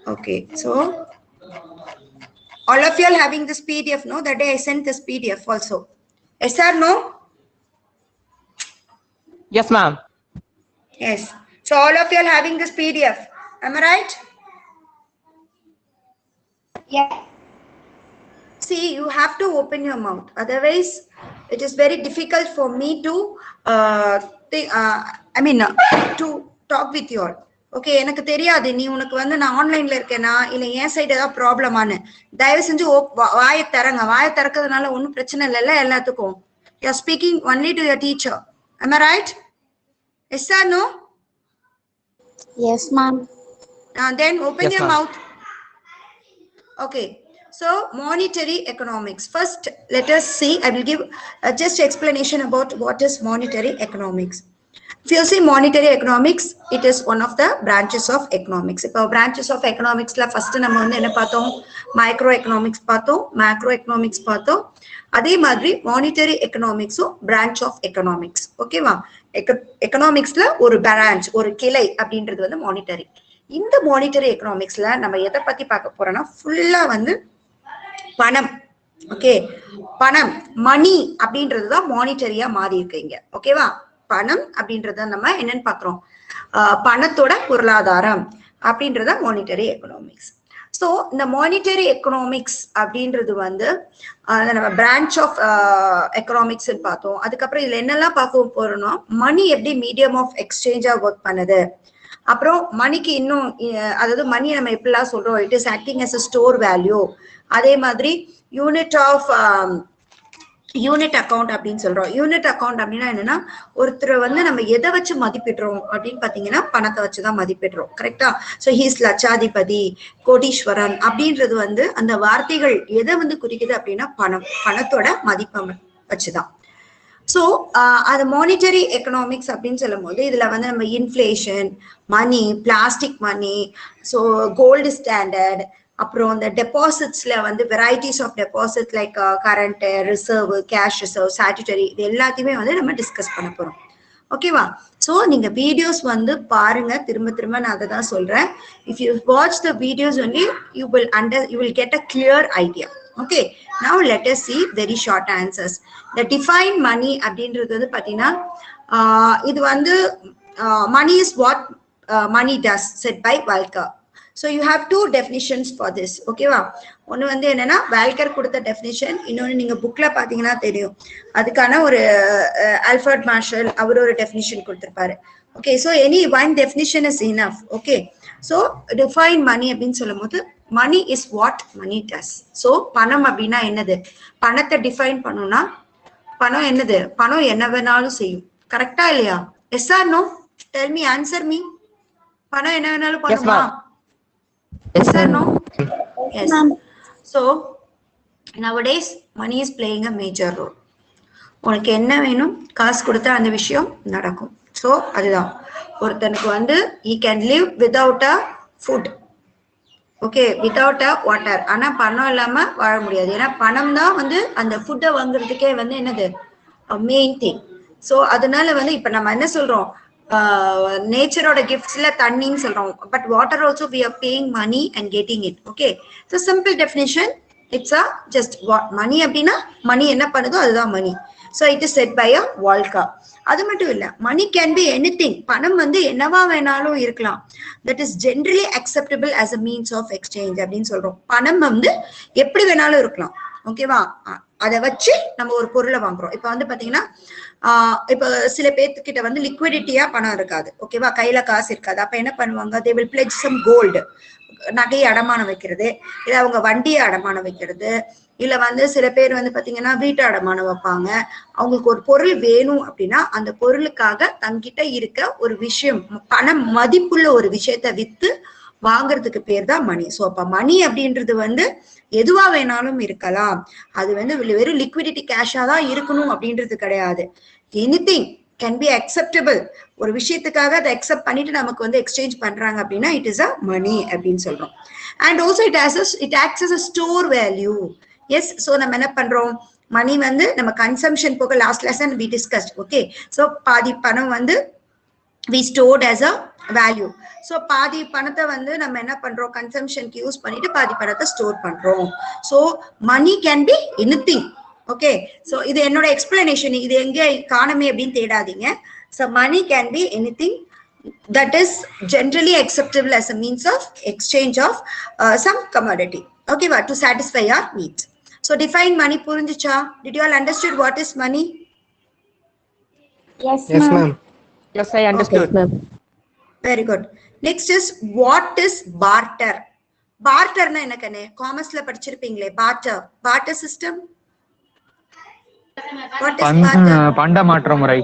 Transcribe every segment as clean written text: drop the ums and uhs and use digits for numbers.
Okay, so all of you are having this PDF, no? That day I sent this PDF also. Yes or no? Yes, ma'am. Yes. So all of you are having this PDF. Am I right? Yeah. See, you have to open your mouth. Otherwise, it is very difficult for me to to talk with you all. Okay, எனக்கு தெரியாது நீ உனக்கு வந்து நான் ஆன்லைன்ல இருக்கேனா இல்ல என் side ஏதாவது ப்ராப்ளமானு. தயவு செஞ்சு வாயை திறங்க. வாயை திறக்கிறதுனால ஒன்றும் பிரச்சனை இல்லைல்ல எல்லாத்துக்கும். You are speaking only to your teacher. am I right? Yes or no? Yes, ma'am. Then open Yes, your ma'am. mouth. Okay. So monetary economics. First, let us see. I will give just explanation about what is monetary economics. If you see monetary economics, it is one of the branches of economics. If branches of economics la first நம்ம வந்து என்ன பார்த்தோம்? Micro economics பார்த்தோம், macro economics பார்த்தோம். அதே மாதிரி monetary economics branch of economics. ஓகேவா? எக்கனாமிக்ஸ்ல ஒரு branch, ஒரு கிளை அப்படின்றது வந்து monetary. இந்த monetary economicsல நம்ம எதை பத்தி பார்க்க போறோம்னா ஃபுல்லா வந்து பணம். ஓகே, பணம், மணி அப்படின்றதுதான் மானிட்டரியா மாறி இருக்கீங்க. ஓகேவா? பணம் அப்படின்றத நம்ம என்னன்னு பாக்குறோம், பணத்தோட பொருளாதாரம் அப்படின்றத மானிட்டரி எக்கனாமிக்ஸ். ஸோ இந்த மானிட்டரி எக்கனாமிக்ஸ் அப்படின்றது வந்து நம்ம பிரான்ச் ஆஃப் எக்கனாமிக்ஸ் பார்த்தோம். அதுக்கப்புறம் இதுல என்னெல்லாம் பார்க்க போறோம்னா மணி எப்படி மீடியம் ஆஃப் எக்ஸ்சேஞ்சா ஒர்க் பண்ணுது, அப்புறம் மணிக்கு இன்னும் அதாவது மணி நம்ம எப்படிலாம் சொல்றோம், it is acting as a store value. அதே மாதிரி யூனிட் அக்கௌண்ட் அப்படின்னு சொல்றோம். யூனிட் அக்கௌண்ட் அப்படின்னா என்னன்னா ஒருத்தர் வந்து நம்ம எதை வச்சு மதிப்பிடுறோம் அப்படின்னு பாத்தீங்கன்னா பணத்தை வச்சுதான் மதிப்பிடுறோம். கரெக்டா? சோ ஹீஸ் லட்சாதிபதி, கோடீஸ்வரன் அப்படின்றது வந்து அந்த வார்த்தைகள் எதை வந்து குறிக்குது அப்படின்னா பணம், பணத்தோட மதிப்பை வச்சுதான். ஸோ அது மானிட்டரி எக்கனாமிக்ஸ் அப்படின்னு சொல்லும் போது இதுல வந்து நம்ம inflation, money, plastic money, so gold standard, அப்புறம் இந்த டெபாசிட்ஸ்ல வந்து varieties of deposit like current, reserve, cash reserve, statutory, இது எல்லாத்தையுமே வந்து நம்ம டிஸ்கஸ் பண்ண போறோம். ஓகேவா? ஸோ நீங்க வீடியோஸ் வந்து பாருங்க, திரும்ப திரும்ப நான் அதை தான் சொல்றேன். If you watch the videos only you will get a clear idea. Okay, now let us see very short answers. The define money அப்படின்றது வந்து பாத்தீங்கன்னா இது வந்து money is what money does said by Walker. So you have two definitions for this. ஓகேவா? ஒன்னு வந்து என்னன்னா Walker கொடுத்த டெஃபினிஷன், இன்னொன்னு நீங்க புக்ல பாத்தீங்கன்னா தெரியும். அதுக்கான ஒரு ஆல்ஃபர்ட் மார்ஷல் அவர் ஒரு definition கொடுத்திருப்பாரு. Okay, so any one definition is enough. Okay, so define money அப்படின்னு சொல்லும் போது money is what money does. So பணம் அப்படின்னா என்னது, பணத்தை டிஃபைன் பண்ணணும்னா பணம் என்னது, பணம் என்ன வேணாலும் செய்யும். கரெக்டா இல்லையா? Yes or no? Tell me, answer me. பணம் என்ன வேணாலும் பண்ணுமா? Yes or no? Yes. So nowadays money is playing a major role. உனக்கு என்ன வேணும், காசு கொடுத்தா அந்த விஷயம் நடக்கும். ஸோ அதுதான் ஒருத்தனுக்கு வந்து he can live without a food. Okay, without a water. ஆனா பணம் இல்லாம வாழ முடியாது. ஏன்னா பணம் தான் வந்து அந்த ஃபுட்டை வாங்குறதுக்கே வந்து என்னது மெயின் திங். ஸோ அதனால வந்து இப்ப நம்ம என்ன சொல்றோம், நேச்சரோட கிஃப்ட்ஸ்ல தண்ணின்னு சொல்றோம். But water also we are paying money and getting it. Okay, so simple definition, it's a just money அப்படின்னா மணி என்ன பண்ணுதோ அதுதான் money. So it is said by a வால்கா. அது மட்டும் இல்ல, மணி கேன் பி எனிதிங். பணம் வந்து என்னவா வேணாலும் இருக்கலாம். That is generally acceptable as a means of exchange அப்படின்னு சொல்றோம். பணம் வந்து எப்படி வேணாலும் இருக்கலாம். ஓகேவா? அதை வச்சு நம்ம ஒரு பொருளை வாங்குறோம். இப்ப வந்து பாத்தீங்கன்னா இப்ப சில பேர்த்துக்கிட்ட வந்து லிக்விடிட்டியா பணம் இருக்காது. ஓகேவா? கையில காசு இருக்காது. அப்ப என்ன பண்ணுவாங்க, they will pledge some gold, நகையை அடமானம் வைக்கிறது, இல்ல அவங்க வண்டியை அடமானம் வைக்கிறது, இல்ல வந்து சில பேர் வந்து பாத்தீங்கன்னா வீட்டு அடமானம் வைப்பாங்க. அவங்களுக்கு ஒரு பொருள் வேணும் அப்படின்னா அந்த பொருளுக்காக தங்கிட்ட இருக்க ஒரு விஷயம், பணம் மதிப்புள்ள ஒரு விஷயத்த வித்து வாங்குறதுக்கு பேர் தான் மணி. ஸோ அப்ப மணி அப்படின்றது வந்து எதுவா வேணாலும் இருக்கலாம். அது வந்து வெறும் லிக்விடிட்டி கேஷா தான் இருக்கணும் அப்படின்றது கிடையாது. Anything can be acceptable. ஒரு விஷயத்துக்காக அதை அக்செப்ட் பண்ணிட்டு நமக்கு வந்து எக்ஸ்சேஞ்ச் பண்றாங்க அப்படின்னா இட் இஸ் அ மணி அப்படின்னு சொல்றோம். And also it acts as a store value. Yes. So நம்ம என்ன பண்றோம், மணி வந்து நம்ம கன்சம்ஷன் போக last lesson we discussed. Okay, so பாதி பணம் வந்து we stored as a value. So பாதி பணத்தை வந்து நம்ம என்ன பண்றோம், கன்சம்ஷனுக்கு யூஸ் பண்ணிட்டு பாதி பணத்தை ஸ்டோர் பண்றோம். So money can be anything. Okay, so இது என்னோட எக்ஸ்பிளனேஷன். இது எங்க காணமே அப்படின்னு தேடாதீங்க. So money can be anything that is generally acceptable as a means of exchange of some commodity. Okay, to satisfy our needs. So define money புரிஞ்சுச்சா? Did you all understood what is money? Yes, Yes, ma'am. ma'am. Yes, I understood. Yes, ma'am. Very good. Next is what is barter? Barter na enna kane? Commerce-la படிச்சிருப்பீங்களே, barter. Barter system? What is barter? பண்டமாற்ற முறை.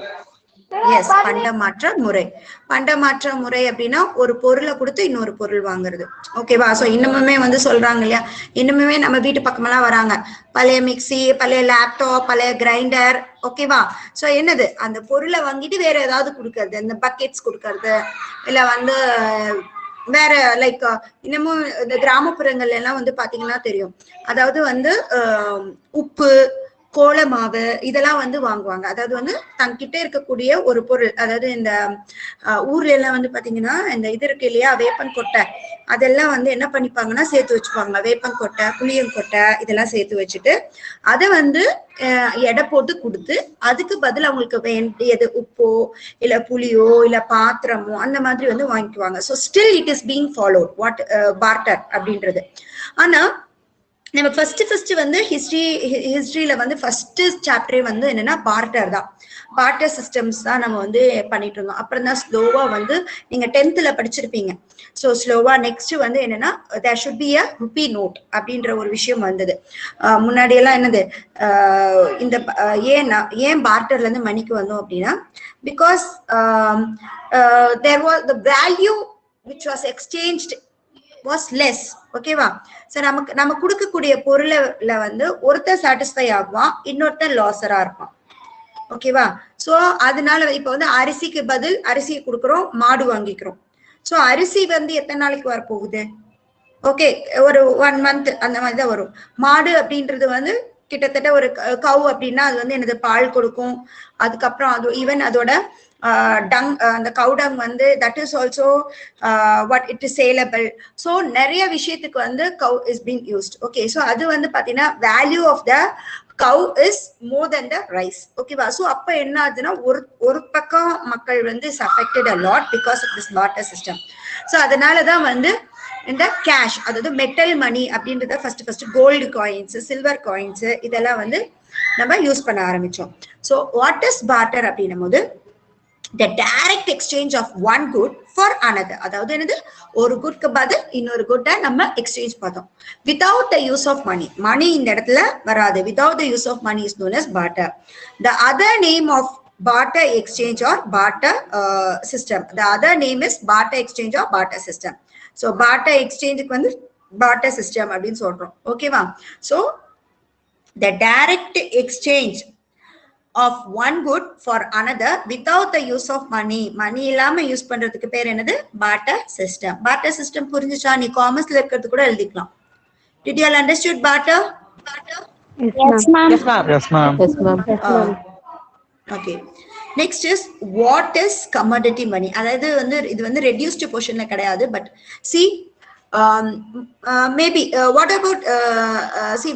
S, பண்டமாற்ற முறை. பண்டமாற்ற முறை அப்படின்னா ஒரு பொருளை கொடுத்து இன்னொரு பொருள் வாங்குறது. ஓகேவா? சோ இன்னுமே வந்து சொல்றாங்க இல்லையா, இன்னுமே நம்ம வீட்டு பக்கமெல்லாம் வராங்க, பழைய மிக்சி, பழைய லேப்டாப், பழைய கிரைண்டர். ஓகேவா? சோ என்னது, அந்த பொருளை வாங்கிட்டு வேற ஏதாவது கொடுக்கறது, இந்த பக்கெட்ஸ் கொடுக்கறது, இல்ல வந்து வேற லைக் இன்னமும் இந்த கிராமப்புறங்கள்ல எல்லாம் வந்து பாத்தீங்கன்னா தெரியும், அதாவது வந்து உப்பு, கோல மாவு இதெல்லாம் வந்து வாங்குவாங்க. அதாவது வந்து தங்கிட்ட இருக்கக்கூடிய ஒரு பொருள், அதாவது இந்த ஊர்ல எல்லாம் வந்து பாத்தீங்கன்னா இந்த இது இருக்கு இல்லையா, வேப்பன் கொட்டை, அதெல்லாம் வந்து என்ன பண்ணிப்பாங்கன்னா சேர்த்து வச்சுப்பாங்க. வேப்பன் கொட்டை, புளியங்கொட்டை இதெல்லாம் சேர்த்து வச்சுட்டு அதை வந்து எடை போட்டு கொடுத்து அதுக்கு பதில் அவங்களுக்கு வேண்டியது உப்போ இல்ல புளியோ இல்ல பாத்திரமோ அந்த மாதிரி வந்து வாங்கிக்குவாங்க. So still it is being followed what barter அப்படின்றது. ஆனா நம்ம ஃபர்ஸ்ட் வந்து ஹிஸ்டரியில வந்து ஃபர்ஸ்ட் சாப்டரே வந்து என்னன்னா பார்ட்டர் தான், பார்ட்டர் சிஸ்டம்ஸ் தான் நம்ம வந்து பண்ணிட்டு இருந்தோம். அப்புறம் தான் ஸ்லோவா வந்து நீங்க 10th படிச்சிருப்பீங்க. ஸோ ஸ்லோவா நெக்ஸ்ட் வந்து என்னன்னா there should be a rupee note அப்படின்ற ஒரு விஷயம் வந்தது. முன்னாடி எல்லாம் என்னது, இந்த ஏன் பார்ட்டர்ல இருந்து மணிக்கு வந்தோம் அப்படின்னா, because there was the value which was exchanged was less. ஓகேவா? சோ நம்ம கொடுக்கக்கூடிய பொருள்ல வந்து ஒருத்தர் சாட்டிஸ்ஃபை ஆகுவான், இன்னொருத்தர் லாஸரா இருப்பான். ஓகேவா? சோ அதனால இப்ப வந்து அரிசிக்கு பதில் அரிசியை கொடுக்குறோம், மாடு வாங்கிக்கிறோம். சோ அரிசி வந்து எத்தனை நாளைக்கு வரப்போகுது? ஓகே, ஒரு 1 month அந்த மாதிரி தான் வரும். மாடு அப்படின்றது வந்து கிட்டத்தட்ட ஒரு கவு அப்படின்னா அது வந்து எனது பால் கொடுக்கும். அதுக்கப்புறம் அது ஈவன் அதோட டங், அந்த கவுடங் வந்து that is also what it is saleable. So நிறைய விஷயத்துக்கு வந்து cow is being used. Okay, so அது வந்து பாத்தீங்கன்னா value of the cow is more then the rice. ஓகேவா? ஸோ அப்ப என்ன ஆகுதுன்னா ஒரு பக்கம் மக்கள் வந்து is affected a lot because of this barter system. So அதனாலதான் வந்து இந்த கேஷ், அதாவது மெட்டல் மணி அப்படின்றத first gold coins, silver coins இதெல்லாம் வந்து நம்ம யூஸ் பண்ண ஆரம்பிச்சோம். ஸோ வாட் இஸ் பார்ட்டர் அப்படின்னும் போது the direct exchange of one good for another. அதாவது என்னது, ஒரு குட்க்கு பதில் இன்னொரு குட்டை நம்ம எக்ஸ்சேஞ்ச் பார்த்தோம். without the use of money. மணி இந்த இடத்துல வராது. without the use of money is known as barter. The other name of barter exchange or barter system. The other name is barter exchange or barter system. So barter exchange வந்து barter system அப்படின்னு சொல்றோம். ஓகேவா? So the direct exchange of one good for another without the use of money. மணி இல்லாம use பண்றதுக்கு பேர் என்னது? barter system. barter system புரிஞ்சுச்சா? நீ காமர்ஸ்ல இருக்கிறது கூட எழுதிக்கலாம். Did you all understood barter? Yes, ma'am. Yes, ma'am. Yes, ma'am. Yes, ma'am. Okay. Next is what is commodity money? அதாவது வந்து இது வந்து reduced portionல கிடையாது. But see, maybe what about see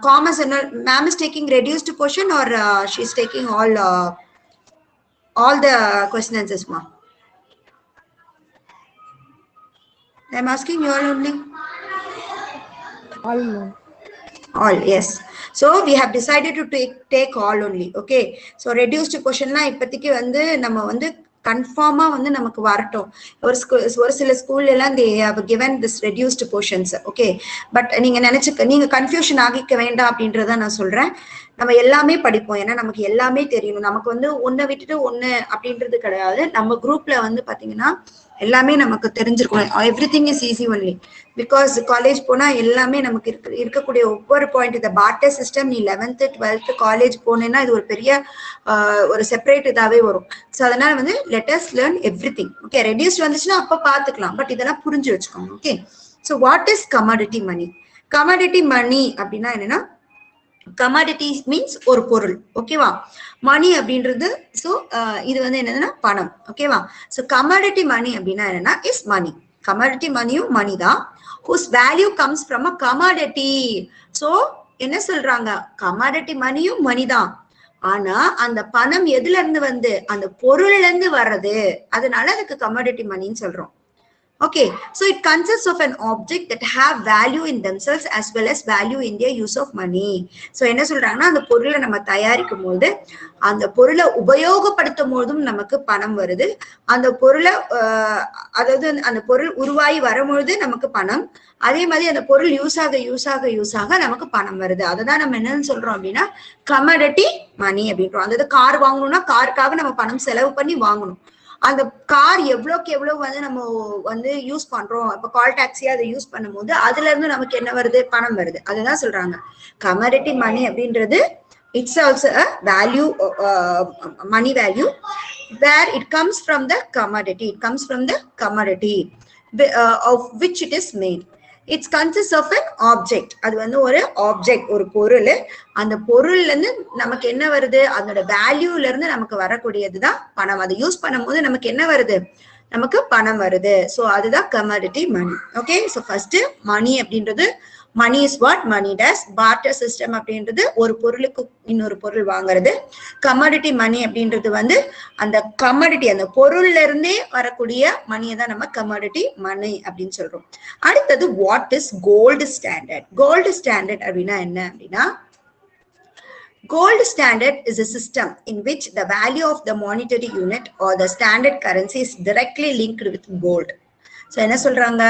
commerce and ma'am is taking reduced portion or she's taking all the question answers, ma'am? I'm asking you all only. All, yes. So we have decided to take all only. Okay, so reduced portion la இப்போதைக்கு வந்து நம்ம வந்து கன்ஃபார்மா வந்து நமக்கு வரட்டும். ஒரு சில ஸ்கூல்ல எல்லாம் they have given this reduced portions. Okay, but நீங்க கன்ஃபியூஷன் ஆகிக்க வேண்டாம் அப்படின்றத நான் சொல்றேன். நம்ம எல்லாமே படிப்போம், ஏன்னா நமக்கு எல்லாமே தெரியணும். நமக்கு வந்து ஒன்னை விட்டுட்டு ஒண்ணு அப்படின்றது கிடையாது. நம்ம குரூப்ல வந்து பாத்தீங்கன்னா எல்லாமே நமக்கு தெரிஞ்சிருக்கணும். Everything is easy only because college போனா எல்லாமே நமக்கு இருக்கக்கூடிய ஒவ்வொரு பாயிண்ட். இந்த பார்ட்டர் சிஸ்டம் நீ 11th 12th காலேஜ் போனேன்னா இது ஒரு பெரிய ஒரு செப்பரேட் இதாவே வரும். ஸோ அதனால வந்து let us learn everything. Okay, reduced வந்துச்சுன்னா அப்ப பாத்துக்கலாம், பட் இதெல்லாம் புரிஞ்சு வச்சுக்கோங்க. Okay, so what is commodity money? Commodity money அப்படின்னா என்னன்னா கமாடிட்டி மீன்ஸ் ஒரு பொருள். ஓகேவா? மணி அப்படின்றது ஸோ இது வந்து என்னதுன்னா பணம். ஓகேவா? ஸோ கமாடிட்டி மணி அப்படின்னா என்னன்னா இஸ் மணி. கமாடிட்டி மணியும் மணி தான். whose value comes from a commodity. So என்ன சொல்றாங்க? கமாடிட்டி மணியும் மணி தான். ஆனா அந்த பணம் எதுல இருந்து வந்து அந்த பொருள்ல இருந்து வர்றது, அதனால அதுக்கு கமாடிட்டி மணின்னு சொல்றோம். Okay, so it consists of an object that have value in themselves as well as value in their use of money. So என்ன சொல்றாங்கன்னா அந்த பொருளை நம்ம தயாரிக்கும் போது அந்த பொருளை உபயோகப்படுத்தும் போதும் நமக்கு பணம் வருது. அந்த பொருளை அதாவது அந்த பொருள் உருவாகி வரும்பொழுது நமக்கு பணம், அதே மாதிரி அந்த பொருள் யூஸ் ஆக நமக்கு பணம் வருது. அததான் நம்ம என்னன்னு சொல்றோம் அப்படின்னா கமாடிட்டி மணி அப்படின்றோம். அதாவது கார் வாங்கணும்னா காருக்காக நம்ம பணம் செலவு பண்ணி வாங்கணும். அந்த கார் எவ்வளவுக்கு எவ்வளவு வந்து நம்ம வந்து யூஸ் பண்றோம், இப்ப கால் டாக்ஸியா அதை யூஸ் பண்ணும்போது அதுல இருந்து நமக்கு என்ன வருது? பணம் வருது. அதுதான் சொல்றாங்க கமாடிட்டி மணி அப்படின்றது. It's also a value, money value where it comes from the commodity. It comes from the commodity of which it is made. It consists of an object. அது வந்து ஒரு ஆப்ஜெக்ட், ஒரு பொருள். அந்த பொருள்ல இருந்து நமக்கு என்ன வருது? அதோட வேல்யூல இருந்து நமக்கு வரக்கூடியதுதான் பணம். அதை யூஸ் பண்ணும்போது நமக்கு என்ன வருது? நமக்கு பணம் வருது. சோ அதுதான் commodity money. Okay, so first money அப்படின்றது money is what money does. Barter system அப்படின்றது ஒரு பொருளுக்கு இன்னொரு பொருள் வாங்குறது. கமாடிட்டி மணி அப்படின்றது வந்து அந்த கமாடிட்டி அந்த பொருள்ல இருந்தே வரக்கூடிய மணியை தான் நம்ம கமாடிட்டி மணி அப்படின்னு சொல்றோம். அடுத்தது what is gold standard. Gold standard அப்படின்னா என்ன அப்படின்னா, gold standard is a system in which the value of the monetary unit or the standard currency is directly linked with gold. So என்ன சொல்றாங்க?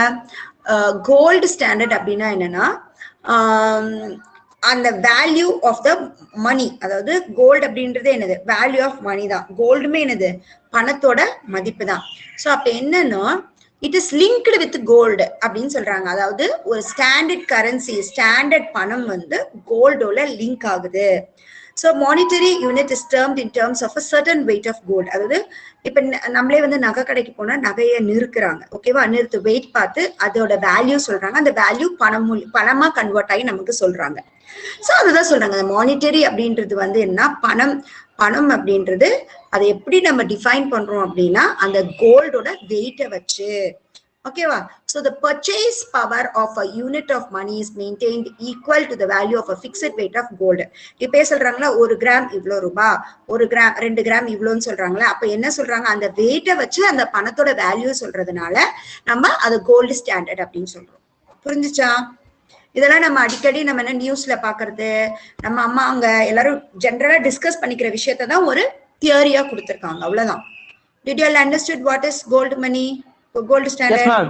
கோல்டு ஸ்டாண்டர்ட் அப்படின்னா என்னன்னா அந்த value of the மணி, அதாவது gold அப்படின்றது என்னது? வேல்யூ ஆஃப் மணி தான். கோல்டுமே என்னது? பணத்தோட மதிப்பு தான். ஸோ அப்ப என்னன்னா it is linked with gold அப்படின்னு சொல்றாங்க. அதாவது ஒரு ஸ்டாண்டர்ட் கரன்சி, ஸ்டாண்டர்ட் பணம் வந்து கோல்டோட லிங்க் ஆகுது. So monetary unit is termed in terms of a certain weight of gold. அதாவது இப்ப நம்மளே வந்து நகை கடைக்கு போனா நகையை நிறுக்குறாங்க. ஓகேவா? நிறுத்து வெயிட் பார்த்து அதோட வேல்யூ சொல்றாங்க. அந்த வேல்யூ பணமா கன்வெர்ட் ஆகி நமக்கு சொல்றாங்க. சோ அதுதான் சொல்றாங்க அந்த மானிட்டரி அப்படின்றது வந்து என்ன? பணம் அப்படின்றது அதை எப்படி நம்ம டிஃபைன் பண்றோம் அப்படின்னா அந்த கோல்டோட வெயிட்டை வச்சு. ஓகேவா? So the purchase power of a unit of money is maintained equal to the value of a fixed weight of gold. இப்ப சொல்றாங்களா 1 கிராம் இவ்வளோ ரூபாய், 1 கிராம் 2 கிராம் இவ்வளோன்னு சொல்றாங்களா? அப்ப என்ன சொல்றாங்க? அந்த வெயிட்டை வச்சு அந்த பணத்தோட வேல்யூ சொல்றதுனால நம்ம அது கோல்டு ஸ்டாண்டர்ட் அப்படின்னு சொல்றோம். புரிஞ்சுச்சா? இதெல்லாம் நம்ம அடிக்கடி நம்ம என்ன நியூஸ்ல பாக்குறது, நம்ம அம்மா அங்க எல்லாரும் ஜெனரலா டிஸ்கஸ் பண்ணிக்கிற விஷயத்தை தான் ஒரு தியரியா கொடுத்திருக்காங்க. அவ்வளவுதான். Did you all understood what is gold money? Gold standard? Yes, ma'am.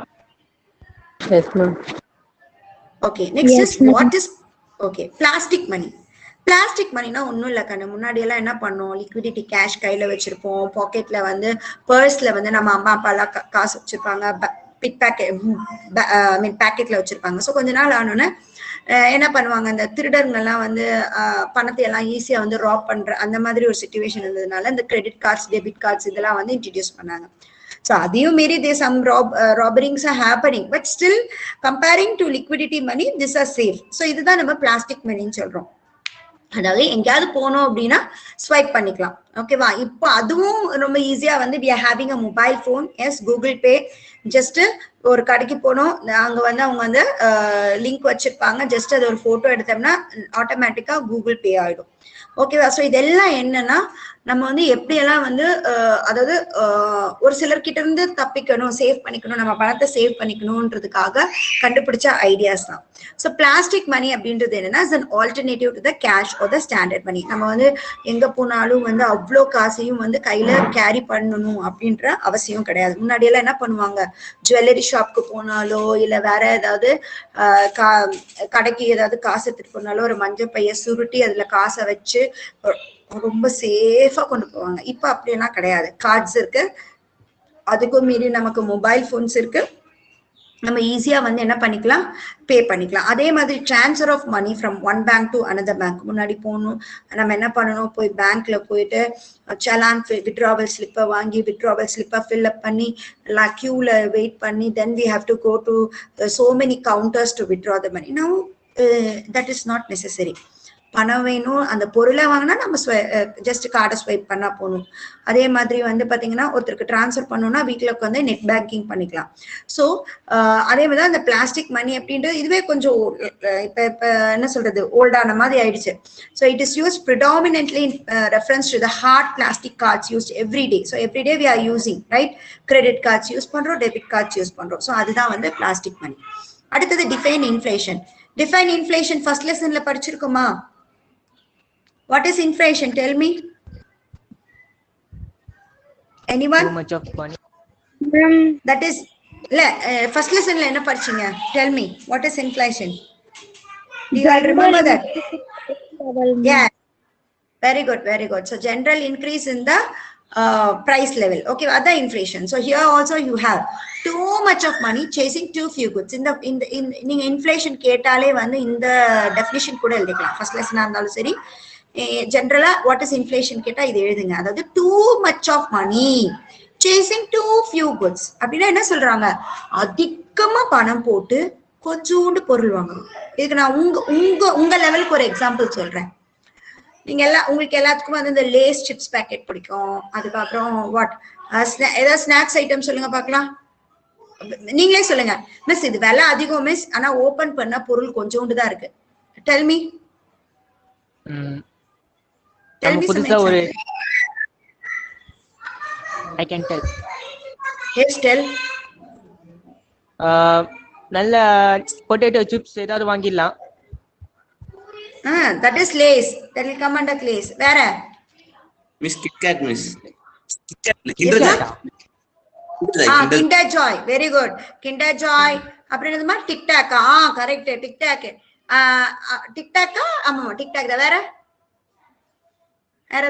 Yes, ma'am. Okay, next Yes, is ma'am. what is okay plastic money. Plastic மணினா ஒன்றும் இல்லை கண்ணு. முன்னாடி எல்லாம் என்ன பண்ணோம்? லிக்விடிட்டி கேஷ் கையில வச்சிருப்போம், பாக்கெட்ல வந்து பர்ஸ்ல வந்து நம்ம அம்மா அப்பா எல்லாம் காசு வச்சிருப்பாங்க, பேக்கெட்ல வச்சிருப்பாங்க. ஸோ கொஞ்ச நாள் ஆனோன்னு என்ன பண்ணுவாங்க? இந்த திருடர்கள்லாம் வந்து பணத்தை எல்லாம் ஈஸியா வந்து ராப் பண்ற அந்த மாதிரி ஒரு சிச்சுவேஷன் இருந்ததுனால இந்த கிரெடிட் கார்ட்ஸ், டெபிட் கார்ட்ஸ் இதெல்லாம் வந்து இன்ட்ரடியூஸ் பண்ணாங்க. So அதையும் மீறி some robberings are happening, but still comparing to liquidity money, these are safe. So இதுதான் நம்ம பிளாஸ்டிக் மணின்னு சொல்றோம். அதாவது எங்கேயாவது போனோம் அப்படின்னா ஸ்வைப் பண்ணிக்கலாம். ஓகேவா? இப்போ அதுவும் ரொம்ப ஈஸியா வந்து we are having a mobile phone. Yes, Google Pay. Just ஒரு கடைக்கு போனோம், அங்க வந்து அவங்க வந்து லிங்க் வச்சிருப்பாங்க. ஜஸ்ட் அது ஒரு போட்டோ எடுத்தோம்னா ஆட்டோமேட்டிக்கா கூகுள் பே ஆயிடும். ஓகேவா? ஸோ இதெல்லாம் என்னன்னா நம்ம வந்து எப்படியெல்லாம் வந்து அதாவது ஒரு சிலர்கிட்ட இருந்து தப்பிக்கணும், சேவ் பண்ணிக்கணும், நம்ம பணத்தை சேவ் பண்ணிக்கணும்ன்றதுக்காக கண்டுபிடிச்ச ஐடியாஸ் தான். ஸோ பிளாஸ்டிக் மணி அப்படின்றது என்னன்னா is an alternative to the cash or the standard money. நம்ம வந்து எங்க போனாலும் வந்து அவ்வளோ காசையும் வந்து கையில கேரி பண்ணணும் அப்படின்ற அவசியம் கிடையாது. முன்னாடி எல்லாம் என்ன பண்ணுவாங்க? ஜுவல்லரி ஷாப்க்கு போனாலோ இல்ல வேற ஏதாவது கடைக்கு ஏதாவது காசு எடுத்துட்டு போனாலோ ஒரு மஞ்சள் பைய சுருட்டி அதுல காசை வச்சு ரொம்ப சேஃபா கொண்டு போவாங்க. இப்ப அப்படியெல்லாம் கிடையாது. கார்ட்ஸ் இருக்கு, அதுக்கும் மீறி நமக்கு மொபைல் போன்ஸ் இருக்கு, நம்ம ஈஸியா வந்து என்ன பண்ணிக்கலாம்? பே பண்ணிக்கலாம். அதே மாதிரி transfer of money from one bank to another bank. முன்னாடி போகணும், நம்ம என்ன பண்ணணும்? போய் பேங்க்ல போயிட்டு சலான் வித்ட்ராவல் ஸ்லிப்பை வாங்கி வித்ட்ராவல் ஸ்லிப்பை ஃபில் அப் பண்ணி எல்லாம் கியூல வெயிட் பண்ணி then we have to go to so many counters to withdraw the money. Now that is not necessary. பணம் வேணும், அந்த பொருளை வாங்கினா நம்ம ஜஸ்ட் கார்டை ஸ்வைப் பண்ணா போகணும். அதே மாதிரி வந்து பாத்தீங்கன்னா ஒருத்தருக்கு டிரான்ஸ்ஃபர் பண்ணணும்னா வீட்டுல உட்காந்து நெட் பேங்கிங் பண்ணிக்கலாம். ஸோ அதே மாதிரி அந்த பிளாஸ்டிக் மணி அப்படின்றது இதுவே கொஞ்சம் இப்ப என்ன சொல்றது ஓல்டான மாதிரி ஆயிடுச்சு. So it is use predominantly in reference to the hard plastic cards used everyday. So everyday we are using right. Credit cards use பண்றோம், டெபிட் கார்ட்ஸ் யூஸ் பண்றோம். ஸோ அதுதான் வந்து பிளாஸ்டிக் மணி. அடுத்தது define inflation. Define inflation first லெசன்ல படிச்சிருக்கோமா? What is inflation? Tell me. Anyone? Too much of money. That is first lesson la enna padicheenga? Tell me, what is inflation? Do you all remember that? Yeah, very good, very good. So general increase in the price level. Okay, other inflation. So here also you have too much of money chasing too few goods. In நீங்க inflation கேட்டாலே வந்து இந்த definition கூட எழுதிக்கலாம். First lesson ஆ இருந்தாலும் சரி, ஜெனரலா what is inflation கேட்டா இது எழுதுங்க. அதாவது too much of money chasing too few goods அப்படின்னா என்ன சொல்றாங்க? அதிகமா பணம் போட்டு கொஞ்சோண்டு பொருள் வாங்கணும். இதுக்கு நான் உங்க லெவலுக்கு ஒரு எக்ஸாம்பிள் சொல்றேன். நீங்க உங்களுக்கு எல்லாத்துக்கும் வந்து இந்த லேஸ் சிப்ஸ் பேக்கெட் பிடிக்கும். அதுக்கப்புறம் வாட் ஏதாவது ஸ்நாக்ஸ் ஐட்டம் சொல்லுங்க பாக்கலாம். நீங்களே சொல்லுங்க மிஸ், இது விலை அதிகம் மிஸ், ஆனா ஓபன் பண்ண பொருள் கொஞ்சோண்டு தான் இருக்கு. Tell me. புதுசா ஒரு I can tell. Yes, tell. நல்ல பொட்டேட்டோ சிப்ஸ் ஏதாவது வாங்கிடலாம். That is Lays. That will come under Lays. வேற? Miss KitKat, Miss. Kinder Joy. Very good. Kinder Joy. அப்புறம் என்னதுமா? Tic Tac. correct. Tic Tac. Tic Tac. ஆமா, Tic Tac தான். வேற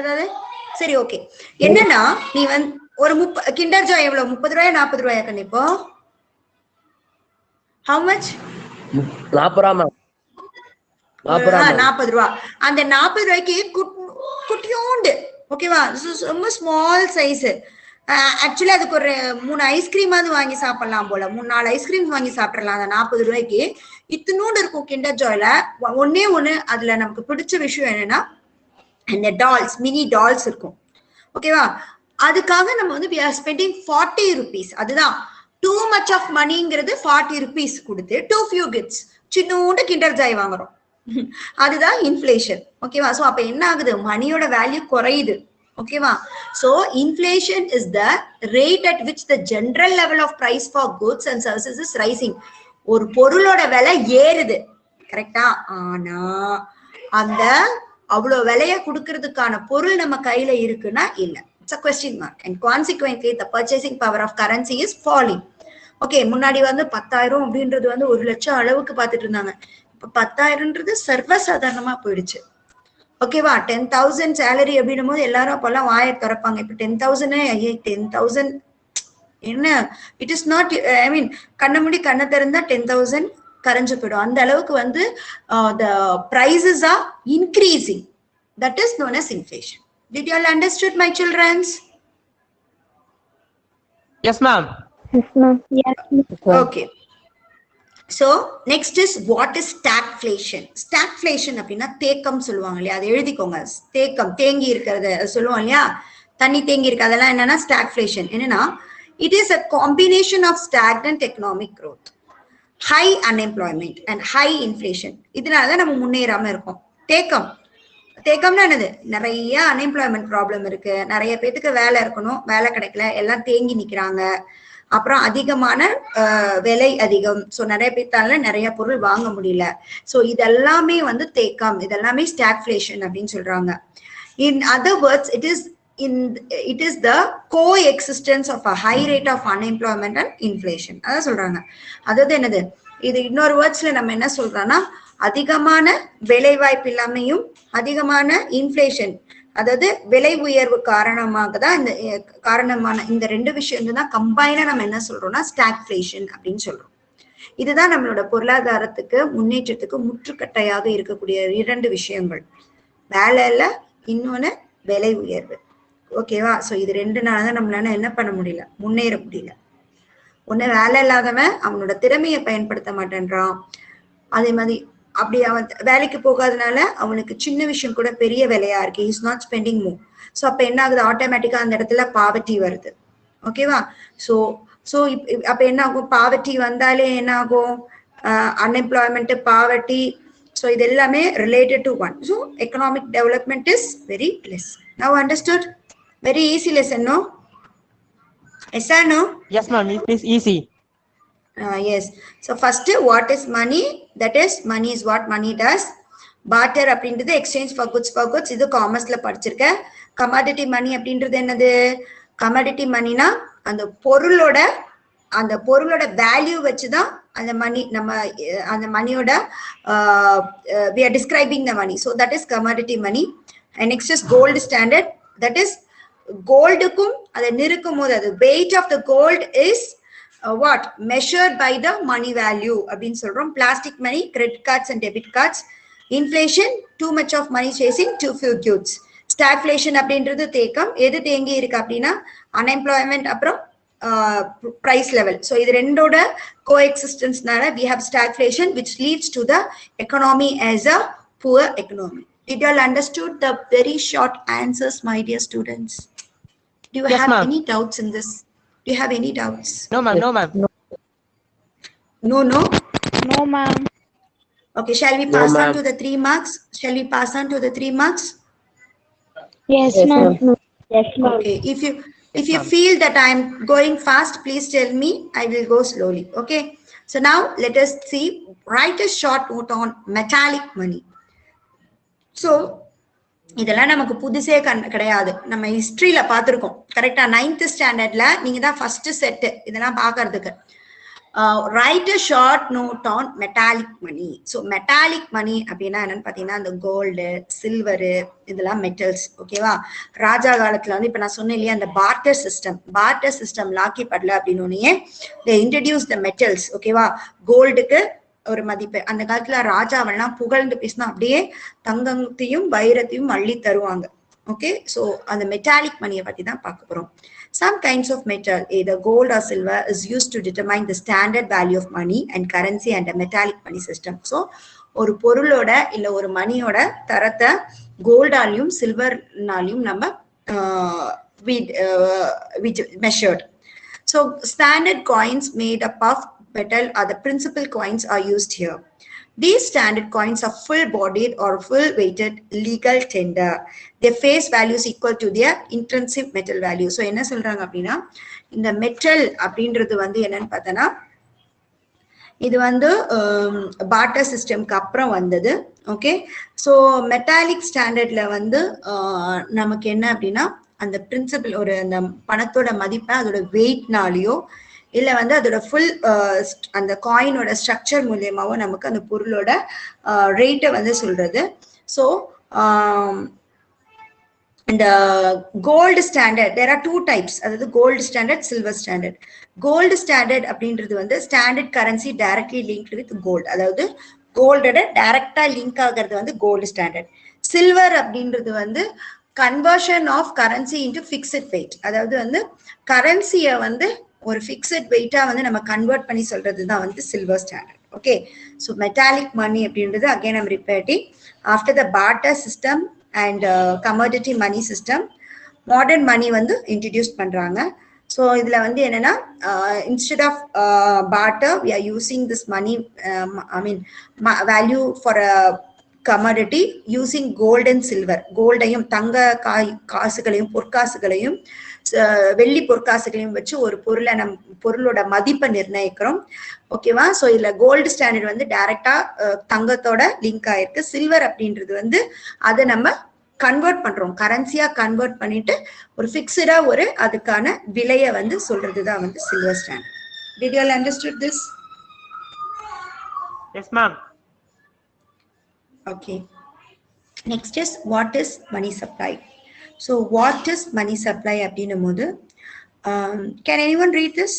ஏதாவது? சரி, ஓகே. என்னன்னா நீ வந்து ஒரு கிண்டர் ஜாய் எவ்வளவு? 30 ரூபாயா 40 ரூபாயா கண்டிப்போ? How much? 40 ரூபா. 40 ரூபா. அந்த 40 ரூபாய்க்கு குட்டியோண்டு, ஓகேவா, ரொம்ப ஸ்மால் சைஸ். ஆக்சுவலி அதுக்கு ஒரு 3 ஐஸ்கிரீமாவது வாங்கி சாப்பிடலாம் போல. 3-4 ஐஸ்கிரீம் வாங்கி சாப்பிடலாம். அந்த 40 ரூபாய்க்கு இத்தினோண்டு இருக்கும் கிண்டர் ஜாய்ல. ஒண்ணு அதுல நமக்கு பிடிச்ச விஷயம் என்னன்னா இந்த டால்ஸ், மினி டால்ஸ் இருக்கும், ஓகேவா. அதுக்காக நம்ம வந்து we are spending 40 rupees. அதுதான் too much of moneyங்கிறது. 40 rupees கொடுத்து too few gifts, சின்னோண்டு கிண்டர் ஜாய் வாங்குறோம். அதுதான் இன்ஃபிளேஷன், ஓகேவா. சோ அப்ப என்ன ஆகுது? மணியோட வேல்யூ குறையுது, ஓகேவா. So inflation is the rate at which the general level of price for goods and services is rising. ஒரு பொருளோட விலை ஏறுது, கரெக்டா. ஆனா அந்த அவ்வளவு விலைய கொடுக்கறதுக்கான பொருள் நம்ம கையில இருக்குன்னா இல்ல. It's a question mark, and consequently the purchasing power of currency is falling. Okay, முன்னாடி வந்து 10,000 அப்படின்றது வந்து 1 லட்சம் அளவுக்கு பார்த்துட்டு இருந்தாங்க. இப்ப 10,000ன்றது சர்வசாதாரணமா போயிடுச்சு, ஓகேவா. 10,000 சேலரி அப்படின்னும் போது எல்லாரும் அப்பெல்லாம் வாயை திறப்பாங்க. இப்ப 10,000 என்ன, இட் இஸ் நாட், ஐ மீன் கண்ண மூடி கண்ணை திறந்தா 10,000 கரைஞ்சு போயிடும். அந்த அளவுக்கு வந்து the prices are increasing. That is known as inflation. Did you all understood, my children? Yes ma'am. Yes ma'am. Yes. Okay. So next is what is stagflation. Stagflation அப்படின்னா தேக்கம் சொல்லுவாங்க இல்லையா, அதை எழுதிக்கோங்க. தேக்கம், தேங்கி இருக்கிறத சொல்லுவோம் இல்லையா, தண்ணி தேங்கி இருக்கு, அதெல்லாம் என்னன்னா stagflation. என்னன்னா it is a combination of stagnant economic growth, high unemployment and high inflation. இதனாலதான் நம்ம முன்னேறாம இருக்கோம். தேக்கம்னா என்னது? நிறைய அன்எம்ப்ளாய்மெண்ட் ப்ராப்ளம் இருக்கு, நிறைய பேத்துக்கு வேலை இருக்கணும், வேலை கிடைக்கல, எல்லாம் தேங்கி நிக்கிறாங்க. அப்புறம் அதிகமான விலை அதிகம். ஸோ நிறைய பேத்தால நிறைய பொருள் வாங்க முடியல. ஸோ இதெல்லாமே வந்து தேக்கம், இதெல்லாமே ஸ்டாக்ஃப்ளேஷன் அப்படின்னு சொல்றாங்க. In other words it is the coexistence of a high rate of unemployment and inflation. அதான் சொல்றாங்க. அதாவது என்னது? இது இன்னொரு வேர்ட்ஸ்ல நம்ம என்ன சொல்றோம்னா, அதிகமான வேலை வாய்ப்பு இல்லாமையும் அதிகமான இன்ஃபிளேஷன், அதாவது விலை உயர்வு காரணமாக தான் இந்த 2 விஷயம் தான் கம்பைனா நம்ம என்ன சொல்றோம்னா ஸ்டாக்ஃப்ளேஷன் அப்படின்னு சொல்றோம். இதுதான் நம்மளோட பொருளாதாரத்துக்கு முன்னேற்றத்துக்கு முற்றுக்கட்டையாக இருக்கக்கூடிய 2 விஷயங்கள். வேலை இல்ல, இன்னொன்னு விலை உயர்வு, ஓகேவா. சோ இது 2நாலதான் நம்மளால என்ன பண்ண முடியல, முன்னேற முடியல. ஒண்ணு வேலை இல்லாதவன் அவனோட திறமையை பயன்படுத்த மாட்டேன்றான், அதே மாதிரி அப்படி அவன் வேலைக்கு போகாதனால அவனுக்கு சின்ன விஷயம் கூட பெரிய வேலையா இருக்கு, is not spending more. So அப்ப என்ன ஆகுது, ஆட்டோமேட்டிக்கா அந்த இடத்துல பாவர்ட்டி வருது. ஓகேவா? ஸோ ஸோ அப்ப என்ன ஆகும், பாவர்ட்டி வந்தாலே என்ன ஆகும், அன்எம்ப்ளாய்மெண்ட், பாவர்ட்டி, ஸோ இது எல்லாமே related to one. So economic development is very less. Now understood? Very easy lesson, no? Yes or no? Yes, ma'am. It's easy. Yes. So first, what is money? That is, money is what money does. Barter அப்படின்றது exchange for goods for goods, இது காமர்ஸ்ல படிச்சிருக்கேன். Commodity மணி அப்படின்றது என்னது? Commodity மணினா அந்த பொருளோட value வச்சுதான் அந்த மணி, நம்ம அந்த மணியோட we are describing the money. So that is commodity money. And next is gold standard. That is, கோல்டுக்கும் அதை நிறுக்கும் போது அது weight of the gold is what measured by the money value அப்படின்னு சொல்றோம். Plastic money, credit cards and debit cards. Inflation, too much of money chasing too few goods. Stagflation அப்படின்றது தேக்கம், எது தேங்கி இருக்கு அப்படின்னா அன்எம்ப்ளாய்மெண்ட், அப்புறம் price level. So இது ரெண்டோட coexistence-னால we have stagflation, which leads to the economy as a poor economy. Did you all understood the very short answers, my dear students? Do you Yes, have ma'am. any doubts in this? Do you have any doubts? No, ma'am. No, ma'am. No, no? No, ma'am. Okay, shall we No, pass on ma'am. to the 3 marks? Shall we pass on to the 3 marks? Yes, Yes, ma'am. ma'am. Yes, ma'am. Okay, if you ma'am. feel that I am going fast, please tell me. I will go slowly. Okay. So now let us see. Write a short note on metallic money. So இதெல்லாம் நமக்கு புதுசே கிடையாது, நம்ம ஹிஸ்டரியில பார்த்துருக்கோம். கரெக்டா? 9th ஸ்டாண்டர்ட்ல நீங்க தான் first set இதெல்லாம் பாக்குறதுக்கு. Write a short note on metallic money. So metallic money அப்படின்னா என்னன்னு பார்த்தீங்கன்னா, இந்த கோல்டு, சில்வரு, இதெல்லாம் மெட்டல்ஸ். ஓகேவா? ராஜா காலத்துல வந்து இப்ப நான் சொன்னேன் இல்லையா, அந்த பார்ட்டர் சிஸ்டம் லாக்கி படல அப்படின்னு இன்ட்ரடியூஸ் த மெட்டல்ஸ். ஓகேவா? கோல்டுக்கு ஒரு மதிப்பு. அந்த காலத்துல ராஜாவெல்லாம் புகழ்ந்து பேசினா அப்படியே தங்கத்தையும் வைரத்தையும் அள்ளி தருவாங்க. ஓகே, ஸோ அந்த மெட்டாலிக் மணியை பத்தி தான் பார்க்க போறோம். Some kinds of metal, either gold or silver, is used to determine the standard value of money and currency and a metallic money system. So ஒரு பொருளோட இல்ல ஒரு மணியோட தரத்தை கோல்டாலையும் சில்வர்னாலையும் நம்ம measured. So standard coins made up of metal are the principal coins are used here. These standard coins are full-bodied or full-weighted legal tender. Their face value is equal to their intrinsic metal value. So என்ன சொல்றாங்க அப்படின்னா, இந்த metal அப்படின்றது வந்து என்னன்னு பார்த்தோன்னா, இது வந்து பார்ட்டர் சிஸ்டம்க்கு அப்புறம் வந்தது. ஓகே, ஸோ மெட்டாலிக் ஸ்டாண்டர்ட்ல வந்து நமக்கு என்ன அப்படின்னா, அந்த பிரின்சிபல் ஒரு அந்த பணத்தோட மதிப்பை அதோட வெயிட்னாலேயோ இல்ல வந்து அதோட ஃபுல் அந்த காயினோட ஸ்ட்ரக்சர் மூலியமாவோ நமக்கு அந்த பொருளோட ரேட்டை வந்து சொல்றது. ஸோ இந்த gold standard, there are 2 types, அதாவது gold standard, silver standard. Gold standard அப்படின்றது வந்து standard currency directly linked with gold, அதாவது கோல்டோட டைரக்டா லிங்க் ஆகிறது வந்து கோல்டு ஸ்டாண்டர்ட். சில்வர் அப்படின்றது வந்து conversion of currency into fixed weight, அதாவது வந்து கரன்சியை வந்து ஒரு ஃபிக்ஸட் வெயிட்டா வந்து நம்ம கன்வெர்ட் பண்ணி சொல்றது தான் வந்து silver standard. Okay, so metallic money அப்படின்றது again I'm repeating, after the barter system and commodity money system modern money வந்து இன்ட்ரடியூஸ் பண்றாங்க. ஸோ இதுல வந்து என்னன்னா, instead of barter we are using this money, I mean value for a commodity using gold and silver. கோல்டையும் தங்க காசுகளையும் பொற்காசுகளையும் வெள்ளி பொற்காசுகளையும் வச்சு ஒரு பொருளோட மதிப்பை நிர்ணயிக்கிறோம். ஓகேவா? ஸோ இதுல கோல்டு ஸ்டாண்டர்ட் வந்து டைரக்டா தங்கத்தோட லிங்க் ஆயிருக்கு. சில்வர் அப்படின்றது வந்து அதை நம்ம கன்வெர்ட் பண்றோம், கரன்சியா கன்வெர்ட் பண்ணிட்டு ஒரு ஃபிக்ஸடா ஒரு அதுக்கான விலையை வந்து சொல்றதுதான் வந்து silver standard. Did you all understood this? Yes, ma'am. Okay. Next is what is money supply. So what is money supply அப்படின்னும் போது, can anyone read this?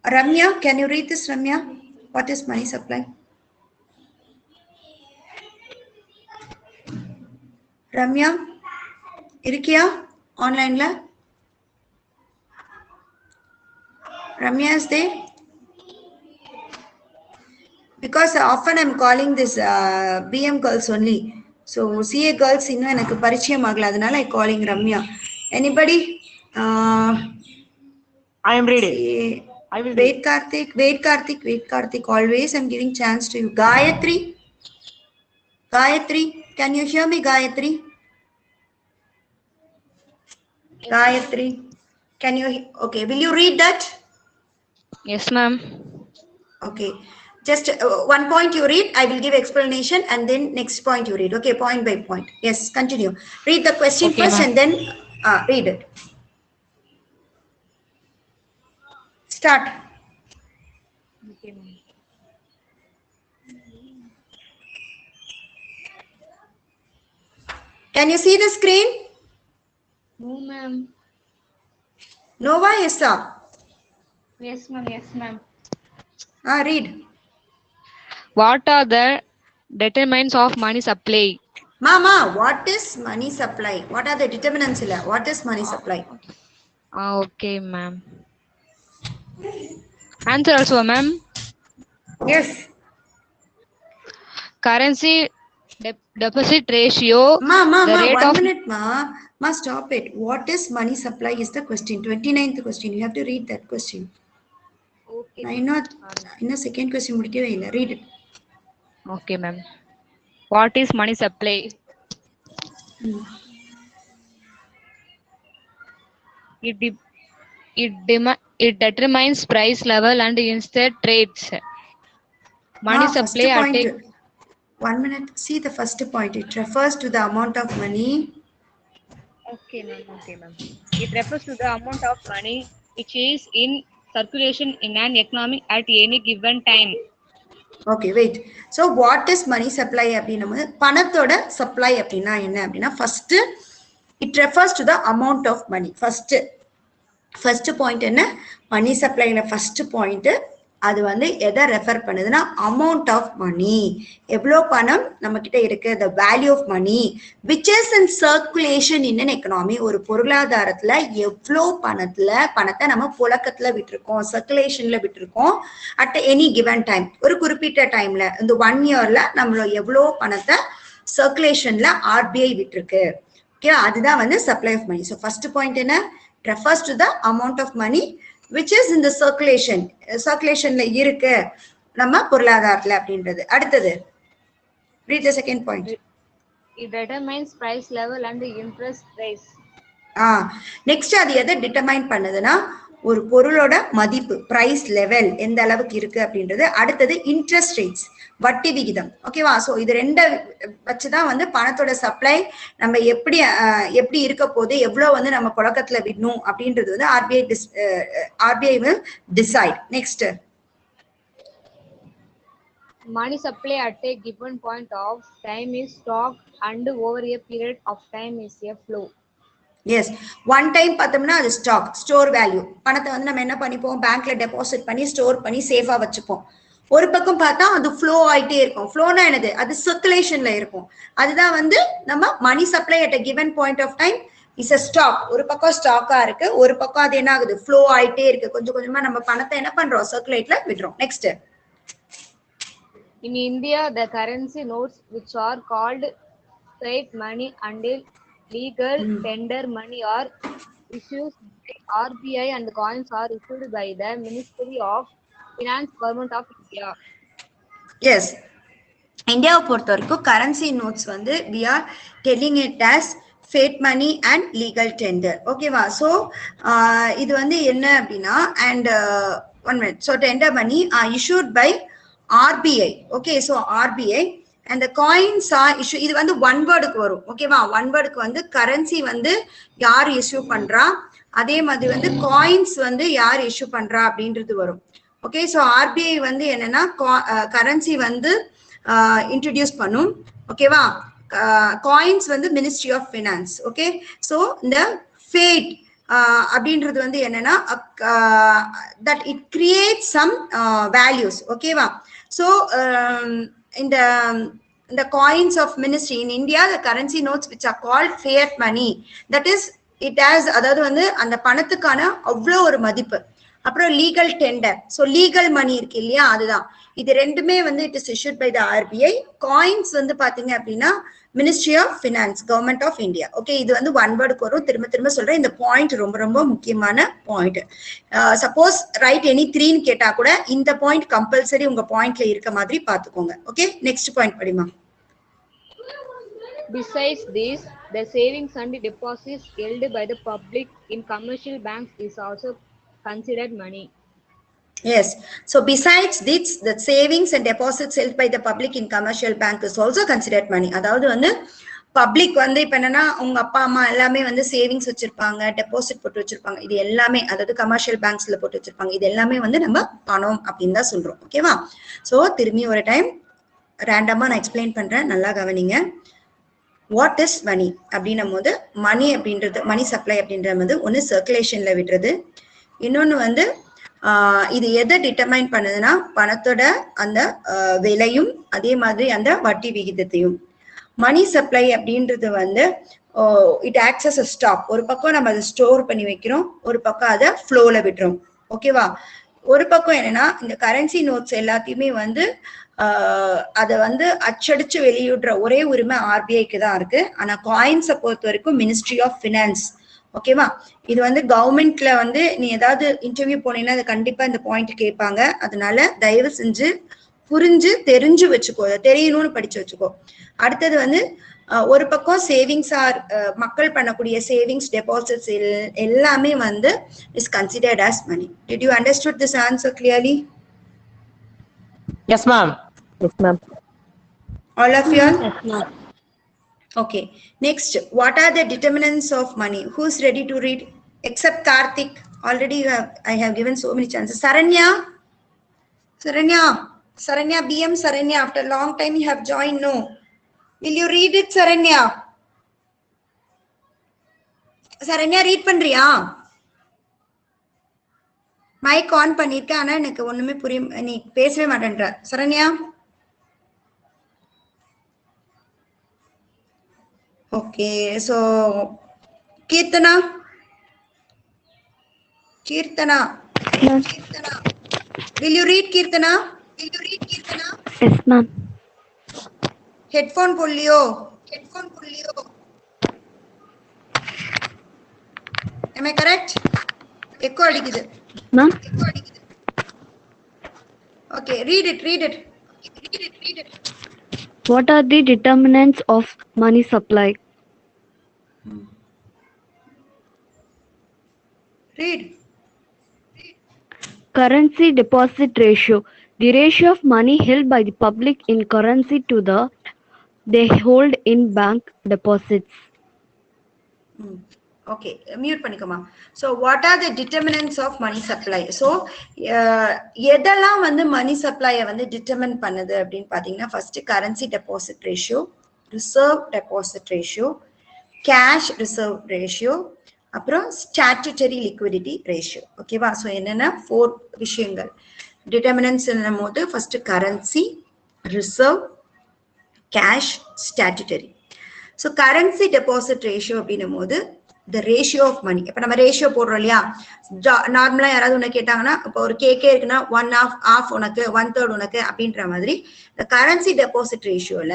Ramya, can you read this, Ramya? What is money supply? Ramya, இருக்கியா ஆன்லைன்ல? Ramya is there? because often I'm calling this BM girls only. So CA girls இன்னும் எனக்கு பரிச்சயம் ஆகல, அதனால I calling Ramya. Anybody? I am ready. CA. I will Wait Karthik. Always I'm giving chance to you. Gayatri, can you hear me, Gayatri? Gayatri, can you? Okay, will you read that? Yes, ma'am. Okay, just one point you read, I will give explanation, and then next point you read. Okay, point by point. Yes, continue. Read the question Okay, first, ma'am. and then read it. Start. Okay, ma'am. Can you see the screen? No, ma'am. Nova, yes, sir. Yes, ma'am. Yes, ma'am. Read. What are the determinants of money supply? Mama, what is money supply? What are the determinants? What is money supply? Okay, ma'am. Answer also, ma'am. Yes. Currency deposit ratio. Ma, the rate one of minute, ma, stop it. What is money supply is the question. 29th question. You have to read that question. Okay, I know. In the second question, read it. okay, ma'am. What is money supply? It determines price level and instead trades. Money Ma, supply first at point. 1 minute. See the first point. It refers to the amount of money. Okay, ma'am. Okay, ma'am. It refers to the amount of money which is in circulation in an economy at any given time. Okay, wait. So what is money supply? பணத்தோட supply அப்படின்னா என்ன அப்படின்னா first it refers to the amount of money. First point என்ன? Money supply first point அது வந்து எதை refer பண்ணுதுன்னா amount of money. எவ்வளோ பணம் நம்ம கிட்ட இருக்கு, the value of money which is in circulation in an economy. ஒரு பொருளாதாரத்துல எவ்வளோ பணத்தை நம்ம புழக்கத்துல விட்டுருக்கோம், சர்க்குலேஷன்ல விட்டுருக்கோம் at any given time. ஒரு குறிப்பிட்ட டைம்ல இந்த 1 yearல நம்மள எவ்வளோ பணத்தை சர்க்குலேஷன்ல RBI விட்டுருக்கு. ஓகே, அதுதான் வந்து supply of money. So first point என்ன? refers to the amount of money which is in the circulationல இருக்கு நம்ம பொருளாதாரத்துல அப்படின்றது. அடுத்தது read the second point. It determines price level and interest rates. Next அது எதை டிட்டர்மைன் பண்ணுதுன்னா ஒரு பொருளோட மதிப்பு, பிரைஸ் லெவல் எந்த அளவுக்கு இருக்கு அப்படின்றது. அடுத்தது இன்ட்ரெஸ்ட் ரேட்ஸ், வட்டி விகிதம். ஓகேவா? ஸோ இது ரெண்டை வச்சுதான் வந்து பணத்தோட சப்ளை நம்ம எப்படி இருக்க போது, எவ்வளவு வந்து நம்ம புழக்கத்துல விடணும் அப்படின்றது வந்து RBI will decide. Next Money supply at a given point of time is stock and over a period of time is a flow. Yes, one time பார்த்தோம்னா அது ஸ்டோர் வேல்யூ. பணத்தை வந்து நம்ம என்ன பண்ணிப்போம், பேங்க்ல டெபாசிட் பண்ணி ஸ்டோர் பண்ணி சேஃபா வச்சுப்போம். ஒரு பக்கம் பார்த்தா அது ஃப்ளோ ஆயிட்டே இருக்கும். ஃப்ளோனா என்னது? அது சர்க்குலேஷன்ல இருக்கும். அதுதான் வந்து நம்ம money supply at a given point of time is a stock. ஒரு பக்கம் ஸ்டாக்கா இருக்கு, ஒரு பக்கம் அது என்ன ஆகுது, ஃப்ளோ ஆயிட்டே இருக்கு. கொஞ்சம் கொஞ்சமா நம்ம பணத்தை என்ன பண்றோம், சர்க்குலேட்ல விடுறோம். Next, In India, the currency notes which are called fiat money and legal tender money are issued by RBI and the coins are issued by the Ministry of Finance, Government of India. Yes, இந்தியாவை பொறுத்த வரைக்கும் currency notes வந்து we are telling it as fiat money and legal tender. ஓகேவா? So இது வந்து என்ன அப்படின்னா, and 1 minute. So tender money issued by RBI. Okay, so RBI and the coins are issue. இது வந்து ஒன் வேர்டுக்கு வரும். ஓகேவா? ஒன் வேர்டுக்கு வந்து கரன்சி வந்து யார் இஷ்யூ பண்றா, அதே மாதிரி வந்து காயின்ஸ் வந்து யார் இஷ்யூ பண்றா அப்படின்றது வரும். ஓகே, ஸோ ஆர்பிஐ வந்து என்னன்னா கரன்சி வந்து இன்ட்ரடியூஸ் பண்ணும். ஓகேவா? காயின்ஸ் வந்து ministry of finance. Okay, so இந்த ஃபேட் அப்படின்றது வந்து என்னன்னா that it create some values. ஓகேவா? ஸோ இந்த coins of ministry in India, the currency notes which are called fiat money, that is it has, அதாவது வந்து அந்த பணத்துக்கான அவ்வளோ ஒரு மதிப்பு. அப்புறம் legal tender. So legal money இருக்கு இல்லையா, அதுதான். இது ரெண்டுமே வந்து it is issued by the RBI. Coins வந்து பாத்தீங்க அப்படின்னா ministry of finance, government of India. Okay, இது வந்து ஒன் வேர்டுக்கு வரும். திரும்ப திரும்ப சொல்றேன், இந்த பாயிண்ட் ரொம்ப ரொம்ப முக்கியமான பாயிண்ட். சப்போஸ் ரைட் எனி 3ன்னு கேட்டா கூட இந்த பாயிண்ட் கம்பல்சரி உங்க பாயிண்ட்ல இருக்க மாதிரி பாத்துக்கோங்க. ஓகே, நெக்ஸ்ட் பாயிண்ட் படிமா. Besides this, the savings and deposits held by the public in commercial banks is also considered money. Yes. So besides this, the savings and deposits held by the public in commercial bank is also considered money. அதாவது வந்து public வந்து இப்ப என்னன்னா உங்க அப்பா அம்மா எல்லாமே வந்து சேவிங்ஸ் வச்சிருப்பாங்க, டெபாசிட் போட்டு வச்சிருப்பாங்க. இது எல்லாமே அதாவது கமர்ஷியல் பேங்க்ஸ்ல போட்டு வச்சிருப்பாங்க. இது எல்லாமே வந்து நம்ம பணம் அப்படின்னு தான் சொல்றோம். ஓகேவா? சோ திரும்பி ஒரு டைம் ரேண்டமா நான் எக்ஸ்பிளைன் பண்றேன், நல்லா கவனிங்க. வாட் இஸ் மணி அப்படின்னும் போது, மணி அப்படின்றது, மணி சப்ளை அப்படின்றது வந்து ஒன்னு சர்க்குலேஷன்ல விடுறது, இன்னொன்னு வந்து இது எதை டிட்டர்மைன் பண்ணுதுன்னா பணத்தோட அந்த விலையும் அதே மாதிரி அந்த வட்டி விகிதத்தையும். மணி சப்ளை அப்படின்றது வந்து it acts as a stock. ஒரு பக்கம் நம்ம அதை ஸ்டோர் பண்ணி வைக்கிறோம், ஒரு பக்கம் அதை ஃப்ளோல விடுறோம். ஓகேவா? ஒரு பக்கம் என்னன்னா இந்த கரன்சி நோட்ஸ் எல்லாத்தையுமே வந்து அதை வந்து அச்சடிச்சு வெளியிடுற ஒரே உரிமை ஆர்பிஐக்கு தான் இருக்கு. ஆனா காயின்ஸை பொறுத்த வரைக்கும் மினிஸ்ட்ரி ஆஃப் ஃபினான்ஸ். ஓகேவா? இது வந்து கவர்மெண்ட்ல வந்து நீ ஏதாவது இன்டர்வியூ போனீங்கன்னா அது கண்டிப்பா இந்த பாயிண்ட் கேட்பாங்க. அதனால தயவு செஞ்சு புரிஞ்சு தெரிஞ்சு வச்சுக்கோ, தெரியணும்னு படிச்சு வச்சுக்கோ. அடுத்தது வந்து ஒரு பக்கம் சேவிங்ஸ் ஆர் மக்கள் பண்ணக்கூடிய சேவிங்ஸ் டெபாசிட்ஸ் எல்லாமே வந்து is considered as money. Did you understood this answer clearly? Yes, ma'am. Yes, ma'am. All of you? Yes, ma'am. Okay. Next, what are the determinants of money? Who's ready to read? Except Karthik. Already I have given so many chances. Saranya? Saranya, BM Saranya. After a long time you have joined. No. Will you read it, Saranya? Saranya, read பண்றியா? Mic on பண்ணிருக்க, ஆனா எனக்கு ஒண்ணுமே புரியும், நீ பேசவே மாட்டேன்ற. Saranya? Okay, so Kirtana? Kirtana, will you read Kirtana? Yes, ma'am. Headphone போடலையோ? Am I correct? எக்கோ அடிக்குது. Ma'am. Okay, read it. What are the determinants of money supply? Read. Currency deposit ratio. The ratio of money held by the public in currency to the they hold in bank deposits. Okay, mute பண்ணிக்கோமா. So what are the determinants of money supply? So எதெல்லாம் வந்து மணி சப்ளையை வந்து determine பண்ணுது அப்படின்னு பாத்தீங்கன்னா, first currency deposit ratio, reserve deposit ratio, cash reserve ratio, அப்புறம் statutory liquidity ratio. ஓகேவா? So என்னென்ன 4 விஷயங்கள் டிட்டர்மினன்ஸ் என்னும் போது, first currency, reserve, cash, statutory. So currency deposit ratio அப்படின்னும் போது the ratio of money. இப்ப நம்ம ரேஷியோ போடுறோம் இல்லையா, நார்மலா யாராவது உனக்கு கேட்டாங்கன்னா, இப்போ ஒரு கேக்கே இருக்குன்னா 1/2 உனக்கு 1/3 உனக்கு அப்படின்ற மாதிரி the currency deposit ratioல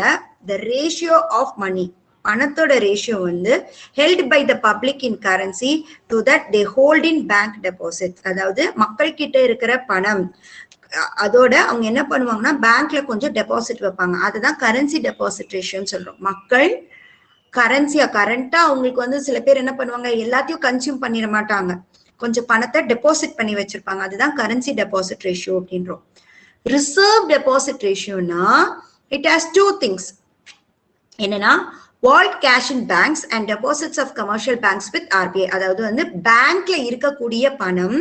the ratio of money, பணத்தோட ரேஷியோ வந்து held by the public in currency to that they hold in bank deposits. அதாவது மக்கள் கிட்ட இருக்கிற பணம் அதோட அவங்க என்ன பண்ணுவாங்கன்னா பேங்க்ல கொஞ்சம் டெபாசிட் வைப்பாங்க. அதுதான் கரன்சி டெபாசிட் ரேஷியோன்னு சொல்றோம். மக்கள் கரன்சியா கரண்டா அவங்களுக்கு வந்து சில பேர் என்ன பண்ணுவாங்க, எல்லாத்தையும் கன்சியூம் பண்ணிட மாட்டாங்க, கொஞ்சம் பணத்தை டெபாசிட் பண்ணி வச்சிருப்பாங்க. அதுதான் கரன்சி டெபாசிட் ரேஷியோ அப்படின்றோம். ரிசர்வ் டெபாசிட் ரேஷியோனா இட் ஹாஸ் 2 திங்ஸ். என்னன்னா vault cash in banks and deposits of commercial banks with RBI. அதாவது வந்து பேங்க்ல இருக்கக்கூடிய பணம்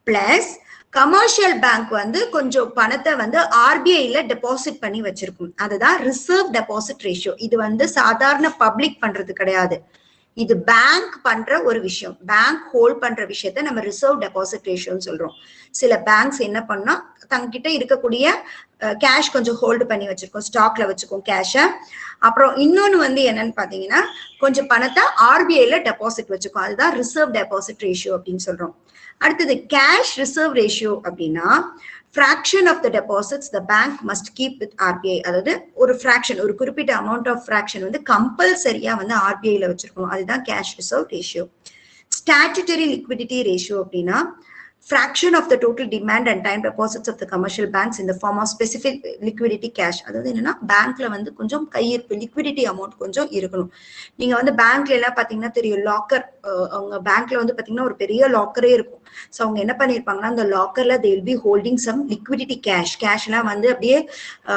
பிளஸ் கமர்ஷியல் பேங்க் வந்து கொஞ்சம் பணத்தை வந்து ஆர்பிஐல டெபாசிட் பண்ணி வச்சிருக்கும். அதுதான் ரிசர்வ் டெபாசிட் ரேஷியோ. இது வந்து சாதாரண பப்ளிக் பண்றது கிடையாது, இது பேங்க் பண்ற ஒரு விஷயம். பேங்க் ஹோல்ட் பண்ற விஷயத்த நம்ம ரிசர்வ் டெபாசிட் ரேஷியோன்னு சொல்றோம். சில பேங்க்ஸ் என்ன பண்ணா தங்கிட்ட இருக்கக்கூடிய கேஷ் கொஞ்சம் ஹோல்டு பண்ணி வச்சிருக்கோம், ஸ்டாக்ல வச்சுக்கோம் கேஷ. அப்புறம் இன்னொன்னு வந்து என்னன்னு பாத்தீங்கன்னா கொஞ்சம் பணத்தை ஆர்பிஐல டெபாசிட் வச்சுக்கோம். அதுதான் ரிசர்வ் டெபாசிட் ரேஷியோ அப்படின்னு சொல்றோம். அடுத்தது கேஷ் ரிசர்வ் ரேஷியோ அப்படின்னா fraction of the deposits the bank must keep with RBI. அதாவது ஒரு fraction, ஒரு குறிப்பிட்ட amount of fraction வந்து கம்பல்சரியா வந்து RBI ல வச்சிருக்கணும். அதுதான் cash reserve ratio. Statutory liquidity ratio அப்படின்னா fraction of the total demand and time deposits of the commercial banks in the form of specific liquidity cash. அதாவது என்னன்னா பேங்க்ல வந்து கொஞ்சம் கையிருப்பு liquidity amount கொஞ்சம் இருக்கணும். நீங்க வந்து பேங்க்ல எல்லாம் பாத்தீங்கன்னா தெரியும், லாக்கர், அவங்க பேங்க்ல வந்து பாத்தீங்கன்னா ஒரு பெரிய லாக்கரே இருக்கும். ஸோ அவங்க என்ன பண்ணிருப்பாங்கன்னா அந்த லாக்கர்ல they will be holding some liquidity cash. கேஷ்லாம் வந்து அப்படியே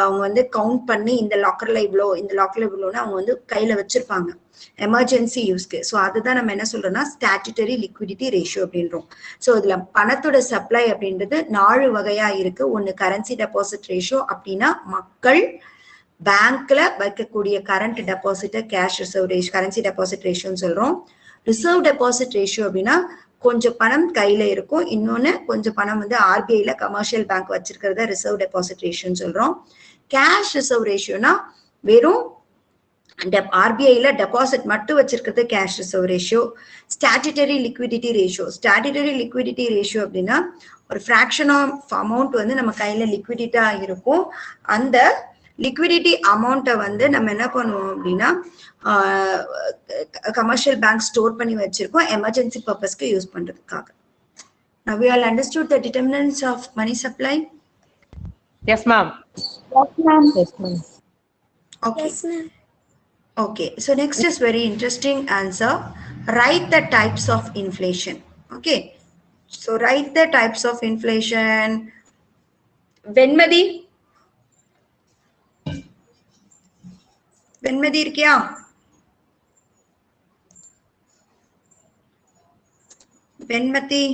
அவங்க வந்து கவுண்ட் பண்ணி இந்த லாக்கர்ல இவ்வளோ, இந்த லாக்கர்ல இவ்வளோன்னு அவங்க வந்து கையில வச்சிருப்பாங்க எமர்ஜென்சி யூஸ்க்கு. ஸோ அதுதான் நம்ம என்ன சொல்றோம்னா ஸ்டாட்யூட்டரி லிக்விடிட்டி ரேஷியோ அப்படின்றோம். ஸோ இதுல பணத்தோட சப்ளை அப்படின்றது 4 வகையா இருக்கு. ஒன்னு கரன்சி டெபாசிட் ரேஷியோ, அப்படின்னா மக்கள் பேங்க்ல வைக்கக்கூடிய current deposit cash reserve ratio, currency deposit ரேஷியோன்னு சொல்றோம். ரிசர்வ் டெபாசிட் ரேஷியோ அப்படின்னா கொஞ்சம் பணம் கையில இருக்கும், இன்னொன்னு கொஞ்சம் பணம் வந்து ஆர்பிஐல கமர்ஷியல் பேங்க் வச்சிருக்கிறத ரிசர்வ் டெபாசிட் ரேஷியோன்னு சொல்றோம். கேஷ் ரிசர்வ் ரேஷியோனா வெறும் ஆர்பிஐல டெபாசிட் மட்டும் வச்சிருக்கிறது cash reserve ratio. Statutory liquidity ratio, statutory liquidity ratio அப்படின்னா ஒரு ஃபிராக்ஷன் ஆஃப் அமௌண்ட் வந்து நம்ம கையில லிக்விடிட்டா இருக்கும். அந்த லிக்விடிட்டி அமௌண்ட்டை வந்து நம்ம என்ன பண்ணுவோம் அப்படின்னா கமர்ஷியல் பேங்க் ஸ்டோர் பண்ணி வச்சிருக்கோம் எமர்ஜென்சி பர்பஸ்க்கு யூஸ் பண்றதுக்காக. Now we all understood the determinants of money supply? Yes, ma'am. Yes, ma'am. Yes, ma'am. Okay. Yes, ma'am. Okay, so next is very interesting answer. Write the types of inflation. Okay, so write the types of inflation. Venmadi irkiya? Venmati,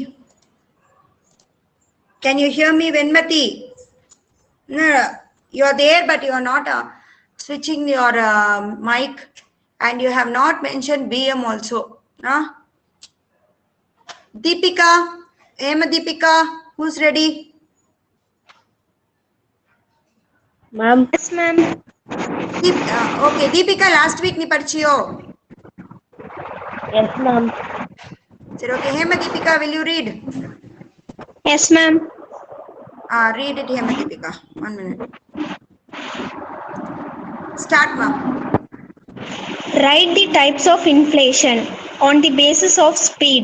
can you hear me, Venmati? No, you are there but you are not switching your mic, and you have not mentioned BM also. Deepika, Deepika, who's ready? Ma'am. Yes, ma'am. Okay, Deepika, last week ni padichiyo? Yes, ma'am. Sir, okay, Deepika, will you read? Yes, ma'am. Read it, Deepika. 1 minute. Start, ma'am. Write the types of inflation on the basis of speed.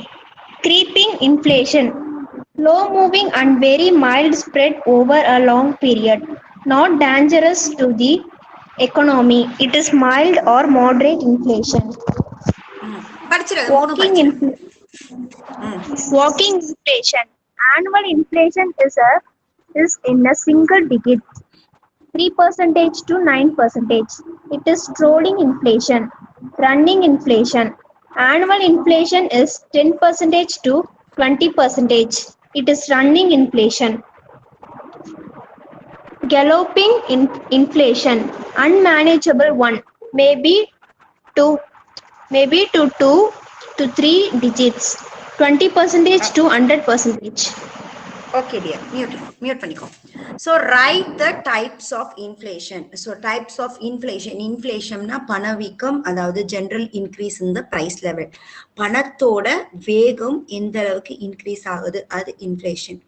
Creeping inflation, slow moving and very mild spread over a long period, not dangerous to the economy. It is mild or moderate inflation. Walking inflation, annual inflation is in a single digit, 3% to 9%. It is strolling inflation. Running inflation, annual inflation is 10% to 20%. It is running inflation. Galloping inflation, unmanageable one, maybe to 2 to 3 digits, 20% to 100%. Okay, dear. Mute paniko. So write the types of inflation. So types of inflation. Inflation na panavikam, அதாவது general increase in the price level. பணத்தோட வேகம் எந்த அளவுக்கு increase ஆகுது அது inflation.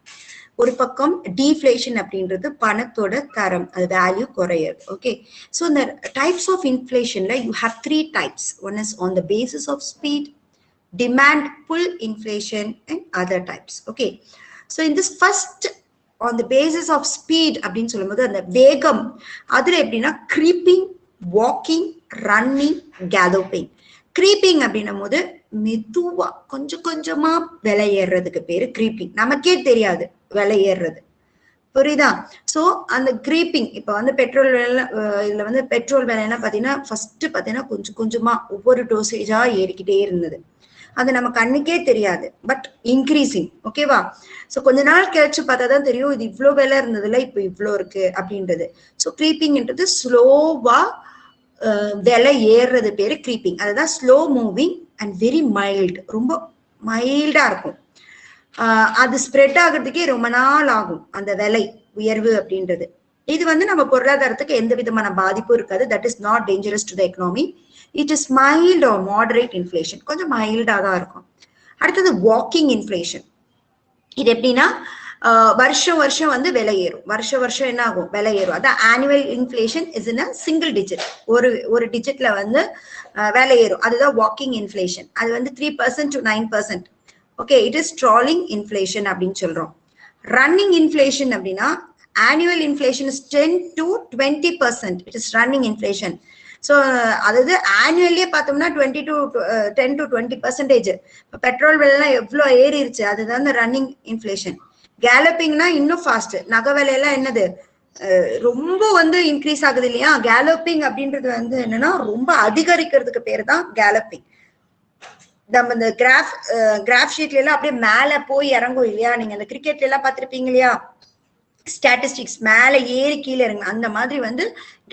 ஒரு பக்கம் deflation அப்படின்றது பணத்தோட தரம், அது வேல்யூ குறையுது. ஓகே, ஸோ இந்த டைப்ஸ் ஆஃப் இன்ஃப்ளேஷன்ல you have 3 types. One is on the basis of speed, demand pull inflation, and other types. Okay, so in this first on the basis of speed அப்படின்னு சொல்லும்போது அந்த வேகம் அதுல எப்படின்னா creeping, walking, running, galloping. creeping அப்படின்னும் போது மெதுவா கொஞ்சம் கொஞ்சமா விலை ஏறுறதுக்கு பேரு creeping. நமக்கே தெரியாது விலை ஏறுறது, புரியுதா? சோ அந்த கிரீப்பிங் இப்ப வந்து பெட்ரோல் விலை, இதுல வந்து பெட்ரோல் விலை என்ன பாத்தீங்கன்னா ஃபர்ஸ்ட் பாத்தீங்கன்னா கொஞ்சம் கொஞ்சமா ஒவ்வொரு டோசேஜா ஏறிக்கிட்டே இருந்தது. அது நம்ம கண்ணுக்கே தெரியாது, பட் இன்க்ரீசிங். ஓகேவா? சோ கொஞ்ச நாள் கழிச்சு பார்த்தாதான் தெரியும் இது இவ்வளவு விலை இருந்ததுல இப்ப இவ்வளவு இருக்கு அப்படின்றது. சோ கிரீப்பிங்ன்றது ஸ்லோவா விலை ஏறுறது பேரு கிரீப்பிங். அதுதான் slow moving and very mild, ரொம்ப மைல்டா இருக்கும். அது ஸ்ப்ரெட் ஆகிறதுக்கே ரொம்ப நாள் ஆகும் அந்த விலை உயர்வு அப்படின்றது. இது வந்து நம்ம பொருளாதாரத்துக்கு எந்த விதமான பாதிப்பும் இருக்காது. That is not dangerous to the economy. It is mild or moderate inflation, கொஞ்சம் மைல்டா தான் இருக்கும். அடுத்தது வாக்கிங் இன்ஃப்ளேஷன். இது எப்படின்னா வருஷம் வருஷம் வந்து விலை ஏறும், வருஷம் வருஷம் என்ன ஆகும், விலை ஏறும். அதான் annual inflation is in a single digit, ஒரு டிஜிட்ல வந்து விலை ஏறும். அதுதான் வாக்கிங் இன்ஃப்ளேஷன். அது வந்து 3% to 9%. Okay, it is trolley inflation அப்படின்னு சொல்றோம். ரன்னிங் இன்ஃப்ளேஷன் அப்படின்னா annual inflation is 10 to 20%. It is running inflation. So அதாவது ஆனுவல்லே பார்த்தோம்னா 10 to 20%. இப்போ பெட்ரோல் விலைலாம் எவ்வளோ ஏறிடுச்சு, அதுதான் இந்த ரன்னிங் இன்ஃப்ளேஷன். கேலப்பிங்னா இன்னும் ஃபாஸ்ட். நகை விலையெல்லாம் என்னது ரொம்ப வந்து இன்க்ரீஸ் ஆகுது இல்லையா. கேலப்பிங் அப்படின்றது வந்து என்னன்னா ரொம்ப அதிகரிக்கிறதுக்கு பேர் தான் கேலப்பிங். நம்ம இந்த கிராஃப் ஷீட்ல எல்லாம் அப்படியே மேல போய் இறங்கும் இல்லையா. நீங்க அந்த கிரிக்கெட்ல எல்லாம் பார்த்திருப்பீங்க இல்லையா, ஸ்டாட்டிஸ்டிக்ஸ் மேல ஏறி கீழே இறங்க. அந்த மாதிரி வந்து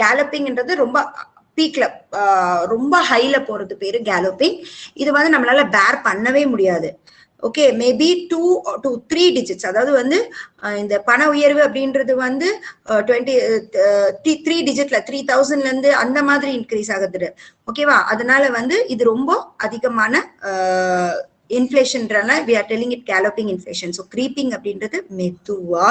கேலப்பிங்ன்றது ரொம்ப பீக்ல ரொம்ப ஹைல போறது பேரு கேலப்பிங். இது வந்து நம்மளால பேர் பண்ணவே முடியாது. Okay, maybe 2 to 3 digits. அதாவது வந்து இந்த பண உயர்வு அப்படின்றது வந்து 3 டிஜிட்ல 3000ல இருந்து அந்த மாதிரி இன்க்ரீஸ் ஆகுது. ஓகேவா. அதனால வந்து இது ரொம்ப அதிகமான இன்ஃப்ளேஷன்றால we are telling it galloping inflation. So creeping அப்படின்றது மெதுவா,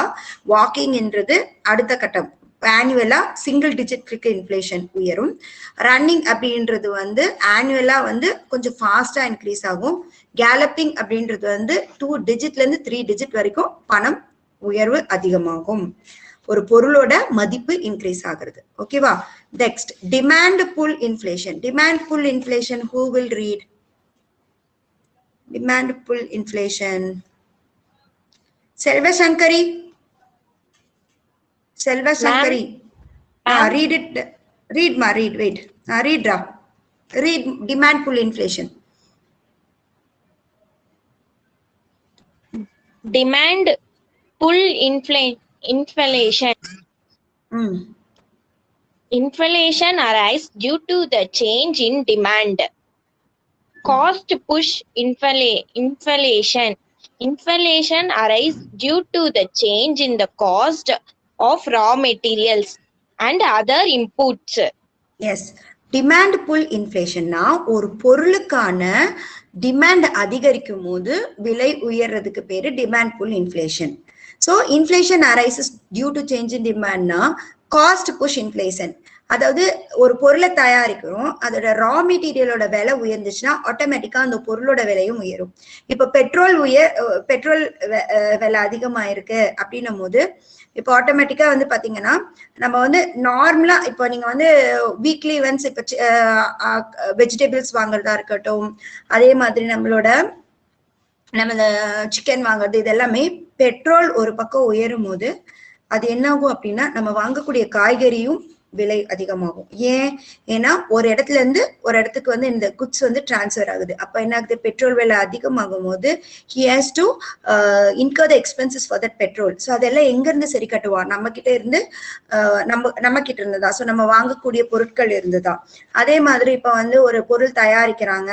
வாக்கிங்ன்றது அடுத்த கட்டம். ஆனுவலா சிங்கிள் டிஜிட் இன்ஃப்ளேஷன் உயரும். ரன்னிங் அப்படின்றது வந்து ஆனுவலா வந்து கொஞ்சம் ஃபாஸ்டா இன்க்ரீஸ் ஆகும். கேலப்பிங் அப்படின்றது வந்து 2 டிஜிட்ல இருந்து 3 டிஜிட் வரைக்கும் பணம் உயர்வு அதிகமாகும். ஒரு பொருளோட மதிப்பு இன்க்ரீஸ் ஆகுறது. ஓகேவா. Next demand pull inflation. Demand pull inflation, who will read? Demand pull inflation. Selva Shankari. Read it. Read ma. Read. Wait. Read ra. Read demand pull inflation. Demand pull inflation. Inflation arises due to the change in demand. Cost push inflation. Inflation arises due to the change in the cost of raw materials and other inputs. Yes. Demand pull இன்ஃப்ளேஷன்னா ஒரு பொருளுக்கான demand அதிகரிக்கும் போது விலை உயர்றதுக்கு பேரு demand pull inflation. So inflation arises due to change in டிமாண்ட்னா cost push inflation. அதாவது ஒரு பொருளை தயாரிக்கிறோம், அதோட ரா மெட்டீரியலோட விலை உயர்ந்துச்சுன்னா ஆட்டோமேட்டிக்கா அந்த பொருளோட விலையும் உயரும். இப்ப பெட்ரோல் விலை அதிகமாயிருக்கு அப்படின்னும் போது இப்போ ஆட்டோமேட்டிக்கா வந்து பாத்தீங்கன்னா நம்ம வந்து நார்மலா இப்போ நீங்க வந்து வீக்லி ஒன்ஸ் இப்போ வெஜிடபிள்ஸ் வாங்குறதா இருக்கட்டும், அதே மாதிரி நம்ம சிக்கன் வாங்குறது, இது எல்லாமே பெட்ரோல் ஒரு பக்கம் உயரும் போது அது என்ன ஆகும் அப்படின்னா நம்ம வாங்கக்கூடிய காய்கறியும் விலை அதிகமாகும். ஏன்னா ஒரு இடத்துல இருந்து ஒரு இடத்துக்கு வந்து இந்த குட்ஸ் வந்து டிரான்ஸ்ஃபர் ஆகுது. அப்ப என்ன ஆகுது, பெட்ரோல் விலை அதிகமாகும் போது he has to incur the expenses for that petrol. So அதெல்லாம் எங்க இருந்து சரி கட்டுவான், நம்ம கிட்ட இருந்து நம்ம கிட்ட இருந்ததா. ஸோ நம்ம வாங்கக்கூடிய பொருட்கள் இருந்துதான். அதே மாதிரி இப்ப வந்து ஒரு பொருள் தயாரிக்கிறாங்க,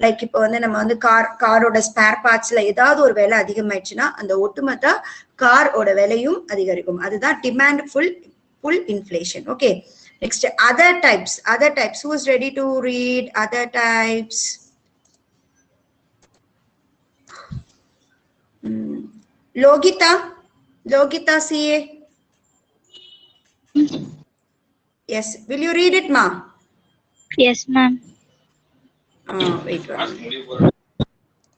லைக் இப்ப வந்து நம்ம வந்து காரோட ஸ்பேர் பார்ட்ஸ்ல ஏதாவது ஒரு விலை அதிகமாயிடுச்சுன்னா அந்த ஒட்டுமொத்த காரோட விலையும் அதிகரிக்கும். அதுதான் demand pull inflation. Okay, next other types. Who is ready to read other types? Logita CA. Yes, will you read it, ma? Yes, ma'am.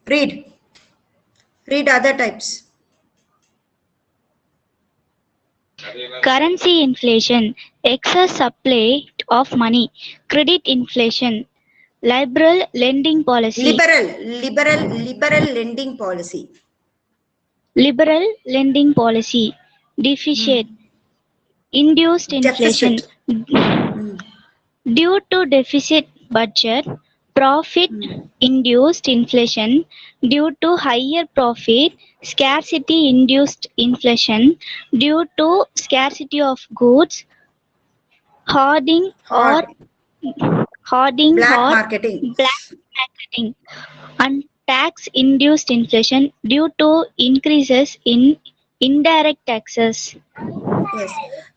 Wait. Read other types. Currency inflation, excess supply of money, credit inflation, liberal lending policy. Liberal lending policy. Liberal lending policy, deficit, induced inflation. Due to deficit budget, profit induced inflation. Due to higher profit, scarcity induced inflation. Due to scarcity of goods, hoarding Black marketing. black marketing, and tax-induced inflation due to increases in indirect taxes. Yes.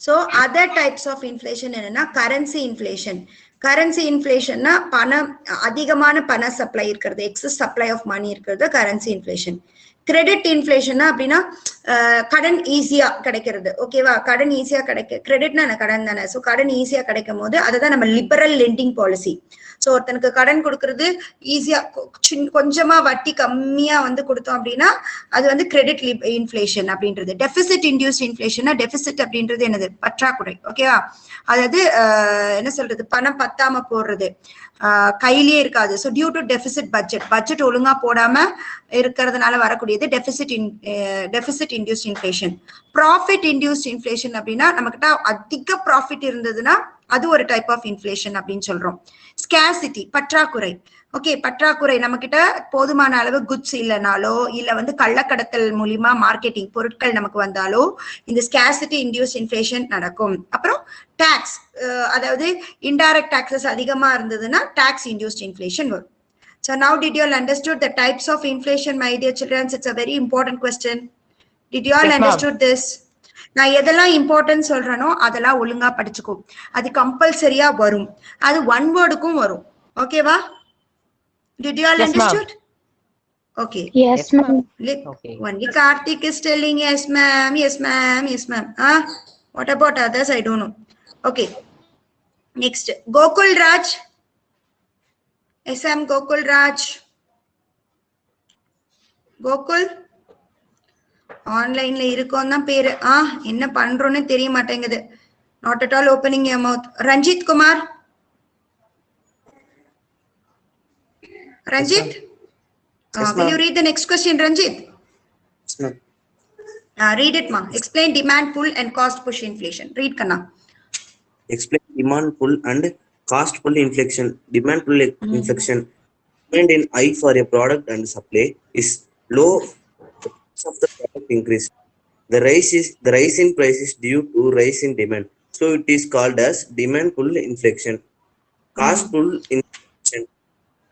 So other types of inflation என்னன்னா currency inflation. Currency inflationனா பணம் அதிகமான பண supply இருக்கிறது, excess supply of மணி இருக்கிறது currency inflation. Credit இன்ஃப்ளேஷன்னா அப்படின்னா கடன் ஈஸியா கிடைக்கிறது. ஓகேவா, கடன் ஈஸியா கிடைக்க, கிரெடிட்னா கடன் தானே. ஸோ கடன் ஈஸியா கிடைக்கும் போது அதுதான் நம்ம லிபரல் லெண்டிங் பாலிசி. ஸோ ஒருத்தனுக்கு கடன் கொடுக்கறது ஈஸியா, கொஞ்சமா வட்டி கம்மியா வந்து கொடுத்தோம் அப்படின்னா அது வந்து கிரெடிட் இன்ஃப்ளேஷன் அப்படின்றது. டெபிசிட் இன்டியூஸ்ட் இன்ஃப்ளேஷன்னா, டெபிசிட் அப்படின்றது என்னது, பற்றாக்குறை. ஓகேவா, அதாவது என்ன சொல்றது, பணம் பத்தாம போடுறது, கையிலேயே இருக்காது. So due to deficit budget ஒழுங்கா போடாம இருக்கிறதுனால வரக்கூடியது deficit induced inflation. Profit induced inflation அப்படின்னா நம்மகிட்ட அதிக ப்ராஃபிட் இருந்ததுன்னா அது ஒரு டைப் ஆஃப் இன்ஃப்ளேஷன் அப்படின்னு சொல்றோம். ஸ்கேர்சிட்டி, பற்றாக்குறை. ஓகே, பற்றாக்குறை, நம்ம கிட்ட போதுமான அளவு குட்ஸ் இல்லைனாலோ இல்ல வந்து கள்ளக்கடத்தல் மூலியமா மார்க்கெட்டிங் பொருட்கள் நமக்கு வந்தாலோ இந்த ஸ்கேர்சிட்டி இன்டியூஸ் இன்ஃப்ளேஷன் நடக்கும். அப்புறம் டாக்ஸ், அதாவது இன்டைரக்ட் டாக்ஸஸ் அதிகமா இருந்ததுன்னா டாக்ஸ் இன்டியூஸ்ட் இன்ஃப்ளேஷன் வரும். So now did you all understood the types of inflation, my dear children? It's a very important question. Did you all understood this? நான் எதெல்லாம் important சொல்றேனோ அதெல்லாம் ஒழுங்கா படிச்சுக்கோ. அது கம்பல்சரியா வரும், அது ஒன் வேர்டுக்கும் வரும். ஓகேவா? Did you all understood? Okay. Yes, ma'am. Okay. Only Karthik is telling yes ma'am, yes ma'am, yes ma'am. What about others? I don't know. Okay. Next, Gokul Raj. SM Gokul Raj. Gokul. ஆன்லைன்ல இருக்கோம் தான் பேரு. என்ன பண்றோன்னு தெரிய மாட்டேங்குது. Not at all opening your mouth. Ranjit Kumar. Ranjit, will you read the next question, Ranjit? Yes, ma'am. Read it, ma. Explain demand pull and cost push inflation. Read, Kanna. Explain demand pull and cost pull inflation. Demand pull inflation. Demand in high for a product and supply is low. The price of the product increase. The rise in price is due to rise in demand. So it is called as demand pull inflation. Cost pull inflation.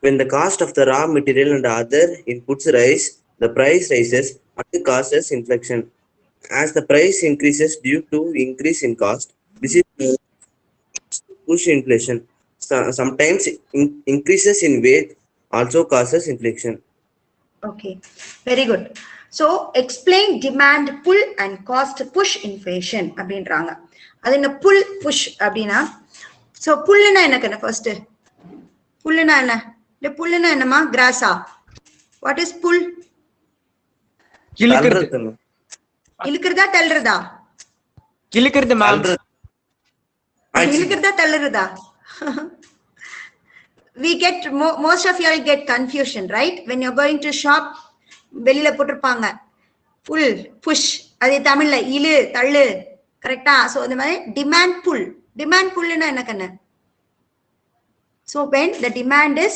When the cost of the raw material and other inputs rise, the price rises and causes inflation. As the price increases due to increase in cost, this is push inflation. Sometimes increases in weight also causes inflation. Okay, very good. So explain demand pull and cost push inflation அப்படின்றாங்க. அது என்ன pull push அப்படின்னா, so pullனா என்ன first? புல்லுனா என்ன? இந்த புல்லுனா என்னமா? கிராஸா? What is புல்? இழுக்கிறதா தள்ளுறதா? இழுக்கிறது ma'am. இழுக்கிறதா தள்ளுறதா? We get most of you all get confusion, right? When you're going to shop, வெளியில போட்டிருப்பாங்க புல் புஷ், அது தமிழ்ல இழு தள்ளு, கரெக்டா? சோ இந்த மாதிரி டிமாண்ட் புல்லுனா என்ன கண்ணு? So when the demand is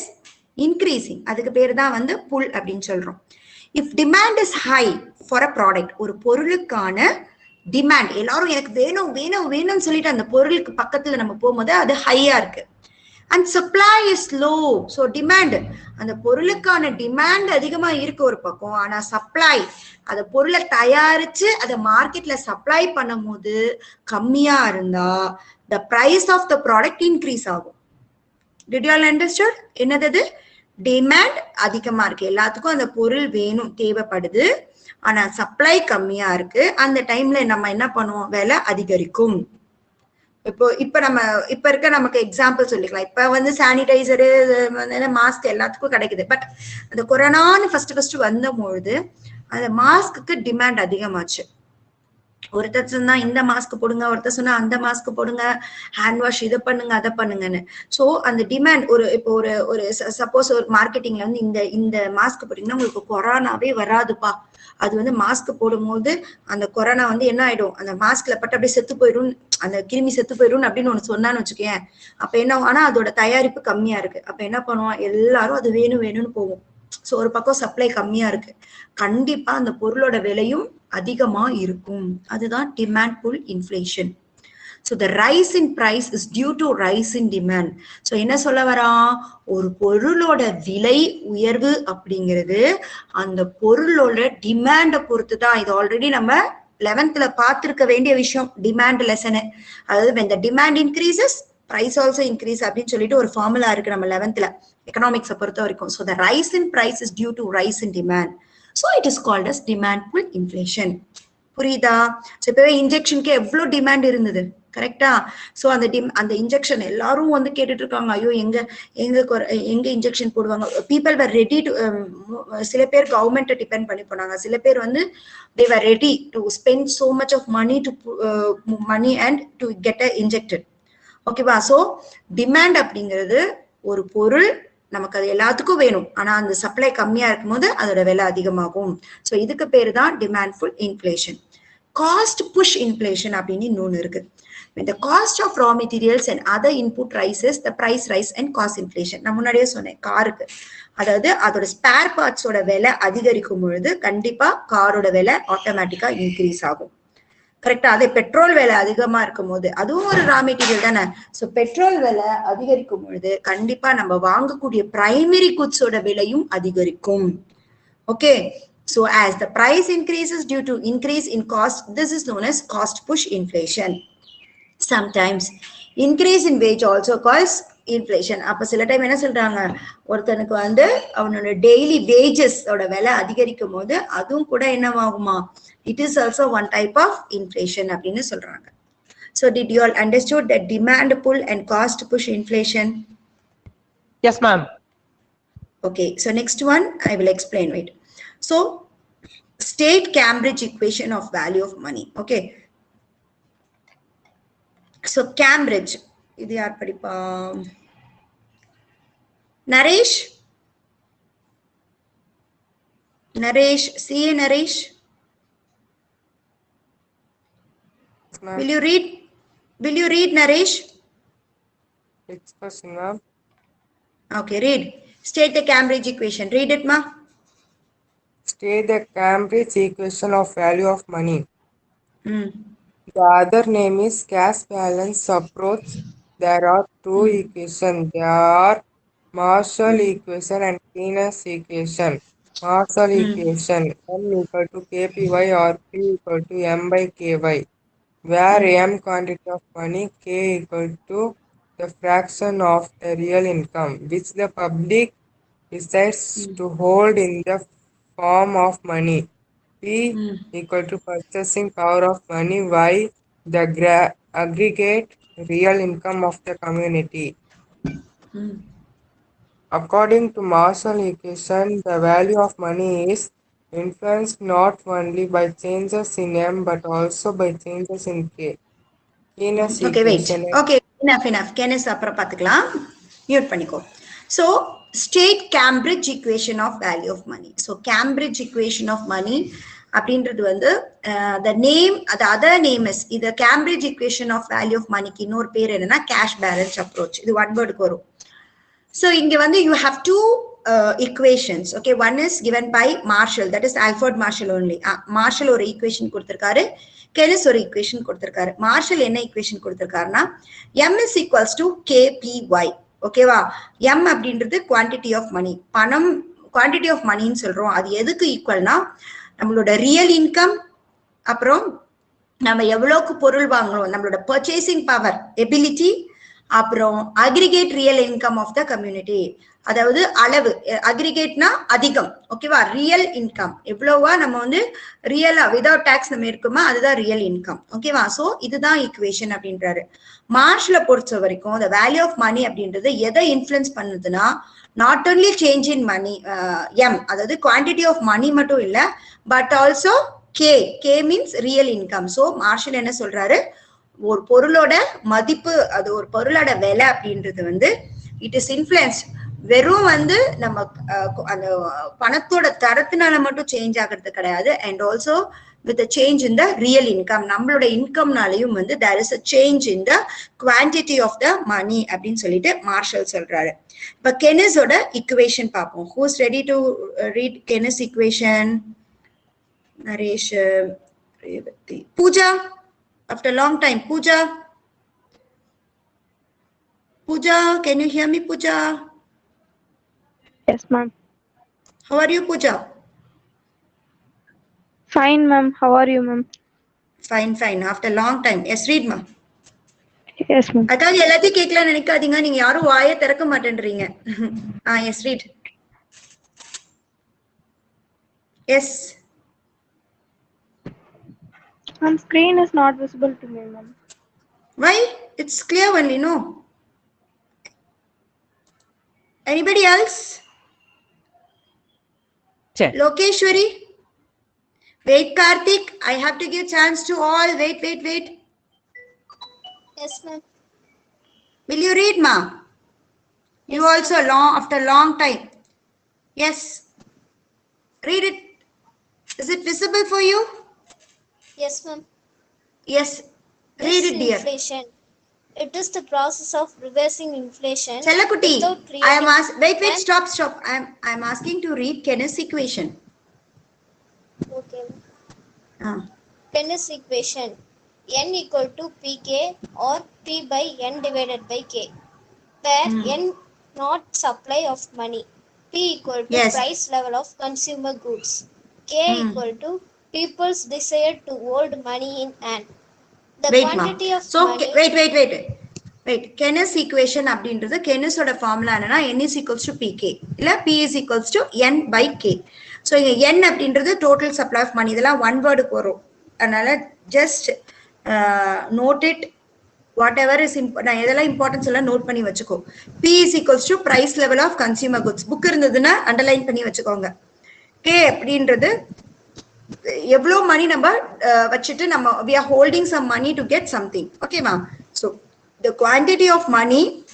increasing, அதுக்கு பேரு தான் வந்து pull அப்படின்னு சொல்றோம். If demand is high for a product, ஒரு பொருளுக்கான டிமாண்ட், எல்லாரும் எனக்கு வேணும் வேணும் வேணும்னு சொல்லிட்டு அந்த பொருளுக்கு பக்கத்துல நம்ம போகும்போது அது ஹையா இருக்கு. And supply is low. So demand, அந்த பொருளுக்கான டிமாண்ட் அதிகமா இருக்கு ஒரு பக்கம், ஆனா சப்ளை, அந்த பொருளை தயாரிச்சு அதை மார்க்கெட்ல சப்ளை பண்ணும் போது கம்மியா இருந்தா the price of the product increase ஆகும். Did you all understood? என்னது? டிமாண்ட் அதிகமா இருக்கு, எல்லாத்துக்கும் அந்த பொருள் வேணும், தேவைப்படுது, ஆனா சப்ளை கம்மியா இருக்கு. அந்த டைம்ல நம்ம என்ன பண்ணுவோம்? விலை அதிகரிக்கும். இப்ப இருக்க நமக்கு எக்ஸாம்பிள் சொல்லிக்கலாம். இப்ப வந்து சானிடைசரு, மாஸ்க் எல்லாத்துக்கும் கிடைக்குது. பட் அந்த கொரோனான்னு ஃபர்ஸ்ட் வந்தபொழுது அந்த மாஸ்க்கு டிமாண்ட் அதிகமாச்சு. ஒருத்தர் சொன்னா இந்த மாஸ்க் போடுங்க, ஒருத்தர் சொன்னா அந்த மாஸ்க் போடுங்க, ஹேண்ட் வாஷ் இதை பண்ணுங்க அதை பண்ணுங்கன்னு. சோ அந்த டிமாண்ட் இப்போ ஒரு சப்போஸ் ஒரு மார்க்கெட்டிங்ல வந்து இந்த மாஸ்க் போட்டீங்கன்னா உங்களுக்கு கொரோனாவே வராதுப்பா, அது வந்து மாஸ்க் போடும்போது அந்த கொரோனா வந்து என்ன ஆயிடும், அந்த மாஸ்க்ல பட்டு அப்படியே செத்து போயிடும், அந்த கிருமி செத்து போயிடும் அப்படின்னு ஒண்ணு சொன்னான்னு வச்சுக்கேன். அப்ப என்ன, ஆனா அதோட தயாரிப்பு கம்மியா இருக்கு. அப்ப என்ன பண்ணுவோம்? எல்லாரும் அது வேணும்னு போவோம். சோ ஒரு பக்கம் சப்ளை கம்மியா இருக்கு, கண்டிப்பா அந்த பொருளோட விலையும் அதிகமா இருக்கும். அதுதான் demand pull inflation. So the rise in price is due to rise in demand. So என்ன சொல்ல வரான், ஒரு பொருளோட விலை உயர்வு அப்படிங்கிறது அந்த பொருளோட டிமாண்டை பொறுத்து தான். இது ஆல்ரெடி நம்ம 11th பார்த்திருக்க வேண்டிய விஷயம், டிமாண்ட் லெசனு. அதாவது when the demand increases price also increase அப்படின்னு சொல்லிட்டு ஒரு ஃபார்முலா இருக்கு நம்ம 11th எக்கனாமிக்ஸை பொறுத்த வரைக்கும். So the rise in price is due to rise in demand. So it is called as demand pull inflation. புரியுதா? ஸோ இப்பவே இன்ஜெக்ஷனுக்கு எவ்வளோ டிமாண்ட் இருந்தது, கரெக்டா? ஸோ அந்த இன்ஜெக்ஷன் எல்லாரும் வந்து கேட்டுட்டு இருக்காங்க, ஐயோ எங்க இன்ஜெக்ஷன் போடுவாங்க. பீப்புள் வர் ரெடி டு, சில பேர் கவர்மெண்ட்டை டிபெண்ட் பண்ணி போனாங்க, சில பேர் வந்து they were ready to spend so much of money and to get a injected. ஓகேவா? ஸோ டிமாண்ட் அப்படிங்கிறது ஒரு பொருள் நமக்கு அது எல்லாத்துக்கும் வேணும், ஆனா அந்த சப்ளை கம்மியா இருக்கும் போது அதோட விலை அதிகமாகும். ஸோ இதுக்கு பேரு தான் demand pull inflation. Cost push inflation அப்படின்னு இன்னொன்னு இருக்கு. When the cost of raw materials and other input rises, the price rise and cost inflation. நான் முன்னாடியே சொன்னேன் காருக்கு, அதாவது அதோட ஸ்பேர் பார்ட்ஸோட விலை அதிகரிக்கும் பொழுது கண்டிப்பா காரோட விலை ஆட்டோமேட்டிக்கா இன்க்ரீஸ் ஆகும். கரெக்டா? அதே பெட்ரோல் விலை அதிகமா இருக்கும் போது, அதுவும் ஒரு ரா மெட்டீரியல் தானே. ஸோ பெட்ரோல் விலை அதிகரிக்கும் பொழுது கண்டிப்பா நம்ம வாங்கக்கூடிய பிரைமரி குட்ஸோட விலையும் அதிகரிக்கும். Okay, so as the price increases due to increase in cost, this is known as cost push inflation. Sometimes increase in wage also cause inflation. அப்ப சில டைம் என்ன சொல்றாங்க, ஒருத்தனுக்கு வந்து அவனோட டெய்லி வேஜஸ் ஓட விலை அதிகரிக்கும் போது அதுவும் கூட என்னவாகுமா, it is also one type of inflation அப்படின்னு சொல்றாங்க. So did you all understood that demand pull and cost push inflation? Yes, ma'am. Okay, so next one I will explain. Wait. So state Cambridge equation of value of money. Okay, so Cambridge, இது யார் படிப்பா? Naresh, CA Naresh, will you read Naresh? Expression, ma'am. Okay, read. State the Cambridge equation. Read it, ma. State the Cambridge equation of value of money. Hmm. The other name is cash balance approach. There are two equations. They are Marshall equation and Keynes equation. Marshall equation, M equal to KPY or P equal to M by KY, where M quantity of money, K equal to the fraction of the real income, which the public decides to hold in the form of money. P equal to purchasing power of money, Y the aggregate real income of the community. According to Marshall equation, the value of money is influenced not only by changes in M but also by changes in K. Keynes Okay, wait. equation. Okay, enough. Keynes அப்புறம் பார்த்துக்கலாம். Mute பண்ணிக்கோ. So state Cambridge equation of value of money. So Cambridge equation of money அப்படின்றது வந்து the name, the other name is இது Cambridge equation of value of moneyக்கு இன்னொரு பேர் என்னன்னா cash balance approach. இது one word வரும். So இங்க வந்து you have two equations. Okay, one is given by Marshall, that is Alfred Marshall only. Marshall ஒரு equation கொடுத்திருக்காரு, கெனிஸ் ஒரு equation கொடுத்திருக்காரு. Marshall என்ன equation கொடுத்திருக்காருன்னா M is equals to KPY. ஓகேவா? M அப்படின்றது குவான்டிட்டி ஆஃப் மணி, பணம் குவான்டிட்டி ஆஃப் மணின்னு சொல்றோம். அது எதுக்கு ஈக்குவல்னா நம்மளோட ரியல் இன்கம், அப்புறம் நம்ம எவ்வளவுக்கு பொருள் வாங்குறோம், நம்மளோட பர்ச்சேசிங் பவர் எபிலிட்டி, அப்புறம் aggregate real income of the community. அதாவது அளவு, அக்ரிகேட்னா அதிகம். ஓகேவா? ரியல் இன்கம் எவ்வளவா நம்ம வந்து ரியலா விதவுட் டாக்ஸ் நம்ம இருக்குமா, அதுதான் ரியல் இன்கம். ஓகேவா? சோ இதுதான் ஈக்குவேஷன் அப்படின்றாரு. மார்ஷ்ல பொறுத்த வரைக்கும் the வேல்யூ ஆஃப் மணி அப்படின்றது எதை இன்ஃபுளுன்ஸ் பண்ணுதுன்னா not only change in money M, அதாவது குவான்டிட்டி ஆஃப் மணி மட்டும் இல்ல, but also K means real income. So Marshall என்ன சொல்றாரு, ஒரு பொருளோட மதிப்பு, அது ஒரு பொருளோட விலை அப்படின்றது வந்து இட் இஸ் இன்ஃபுளுன்ஸ் வெறும் வந்து நம்ம அந்த பணத்தோட தரத்தினால மட்டும் சேஞ்ச் ஆகிறது கிடையாது, and also with change in the real income, நம்மளோட இன்கம்னாலையும் வந்து there is a change in the quantity of the money அப்படின்னு சொல்லிட்டு மார்ஷல் சொல்றாரு. இப்ப கெனிஸோட இக்குவேஷன் பார்ப்போம். Who's ready to read Keynes equation? Naresh, Pooja, after long time, Pooja, Pooja, can you hear me, Pooja? Yes, ma'am. How are you, Pooja? Fine, ma'am. How are you, ma'am? Fine, fine. After a long time. Yes, read, ma. Yes, ma'am. அதுக்காக எல்லாத்தையும் கேட்கலாம் நினைக்காதீங்க. நீங்க யாரும் வாயை திறக்க மாட்டேன்றீங்க. Yes, read. Yes. Ma'am, screen is not visible to me, ma'am. Why? It's clear only, no? Anybody else? Sure. Lokeshwari? Wait, Karthik. I have to give chance to all. Wait. Yes, ma'am. Will you read, ma? You also after long time. Yes. Read it. Is it visible for you? Yes, ma'am. Yes. Read it, dear. Disinflation. It is the process of reversing inflation. Chalakuti, without I am creating- wait, stop. I am asking to read Keynes equation. Okay. Ah. Keynes equation. N equal to Pk or P by N divided by K, where N not supply of money, P equal to Yes. price level of consumer goods, K equal to people's desire to hold money in hand. The Wait, ma. quantity of So money. wait. Keynes equation அப்படின்றது Keynes ஓட formula என்னன்னா n is equals to pk இல்ல p is equals to n by k. So இங்க n அப்படின்றது total supply of money. இதெல்லாம் one word வரும். அதனால just note it. Whatever is நான் எதெல்லாம் இம்பார்ட்டன்ஸ் எல்லாம் நோட் பண்ணி வச்சுக்கோ. p is equals to price level of consumer goods. Book இருந்ததுன்னா அண்டர்லைன் பண்ணி வச்சுக்கோங்க. k அப்படின்றது எவ்வளோ மணி நம்ம வச்சுட்டு நம்ம we are holding some money to get something. Okay ma. So the quantity of money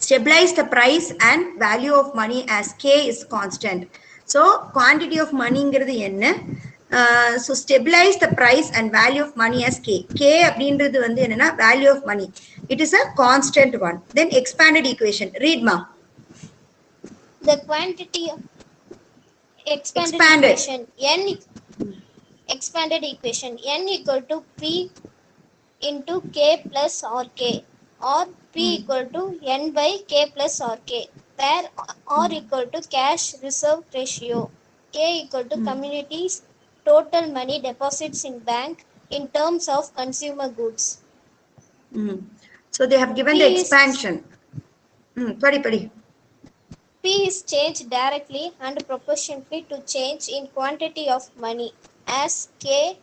stabilize the price and value of money as k is constant. So quantity of money ங்கிறது என்ன? So stabilize the price and value of money as k. K அப்படின்றது வந்து என்னன்னா value of money. It is a constant one. Then expanded equation. Read ma. The quantity of expanded equation n equal to p into k plus rk, or p equal to n by k plus rk, where r equal to cash reserve ratio, k equal to community's total money deposits in bank in terms of consumer goods. So they have given P the is- expansion. Padi. P is changed directly and proportionately to change in quantity of money, as k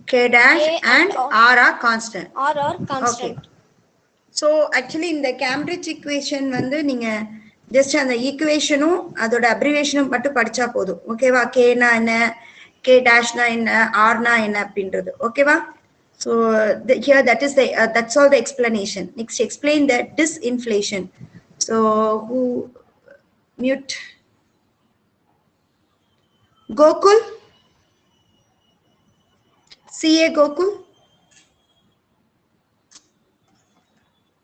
dash K and and r are constant. r are constant. Okay. So actually இந்த Cambridge equation வந்து நீங்க just அந்த ஈக்குவேஷனும் அதோட அப்ரிவேஷனும் மட்டும் படிச்சா போதும். ஓகேவா? கேனா என்ன, கே டேஷ்னா என்ன, ஆர்னா என்ன அப்படின்றது. ஓகேவா? So here that is the that's all the explanation. Next explain the disinflation. So who mute? Gokul? CA Gokul?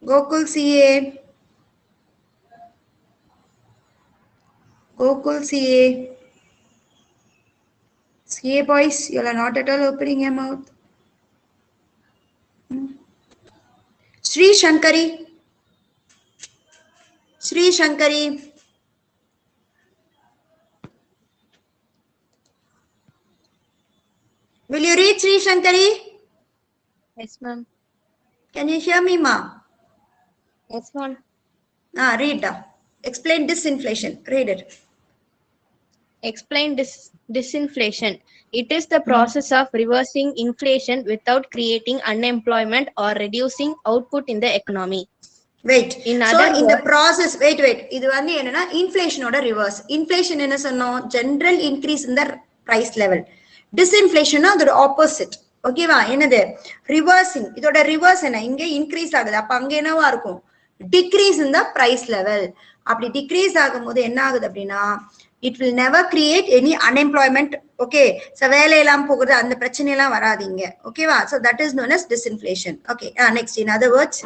Gokul CA. Gokul CA. CA boys, you are not at all opening your mouth. Sri Shankari. Sri Shankari. Will you read Sri Shankari? Yes, ma'am. Can you hear me, ma? Yes, ma'am. Read. Explain disinflation. Read it. Explain disinflation. It is the process of reversing inflation without creating unemployment or reducing output in the economy. Wait. In So other in the words- process, wait. இது வந்து என்னன்னா இன்ஃப்ளேஷனோட reverse. Inflation என்ன சொன்னோம்? General increase in the price level. Disinflation அதோட opposite. ஓகேவா? என்னது? Reversing. இதோட reverse என்ன? இங்க இன்க்ரீஸ் ஆகுது. அப்ப அங்க என்னவா இருக்கும்? Decrease in the price level. அப்படி டிக்ரீஸ் ஆகும்போது என்ன ஆகுது அப்படின்னா it will never create any unemployment. Okay, so வேலை எல்லாம் போகுது, அந்த பிரச்சனை எல்லாம் வராதீங்க. ஓகேவா? So that is known as disinflation. Okay, next, in other words,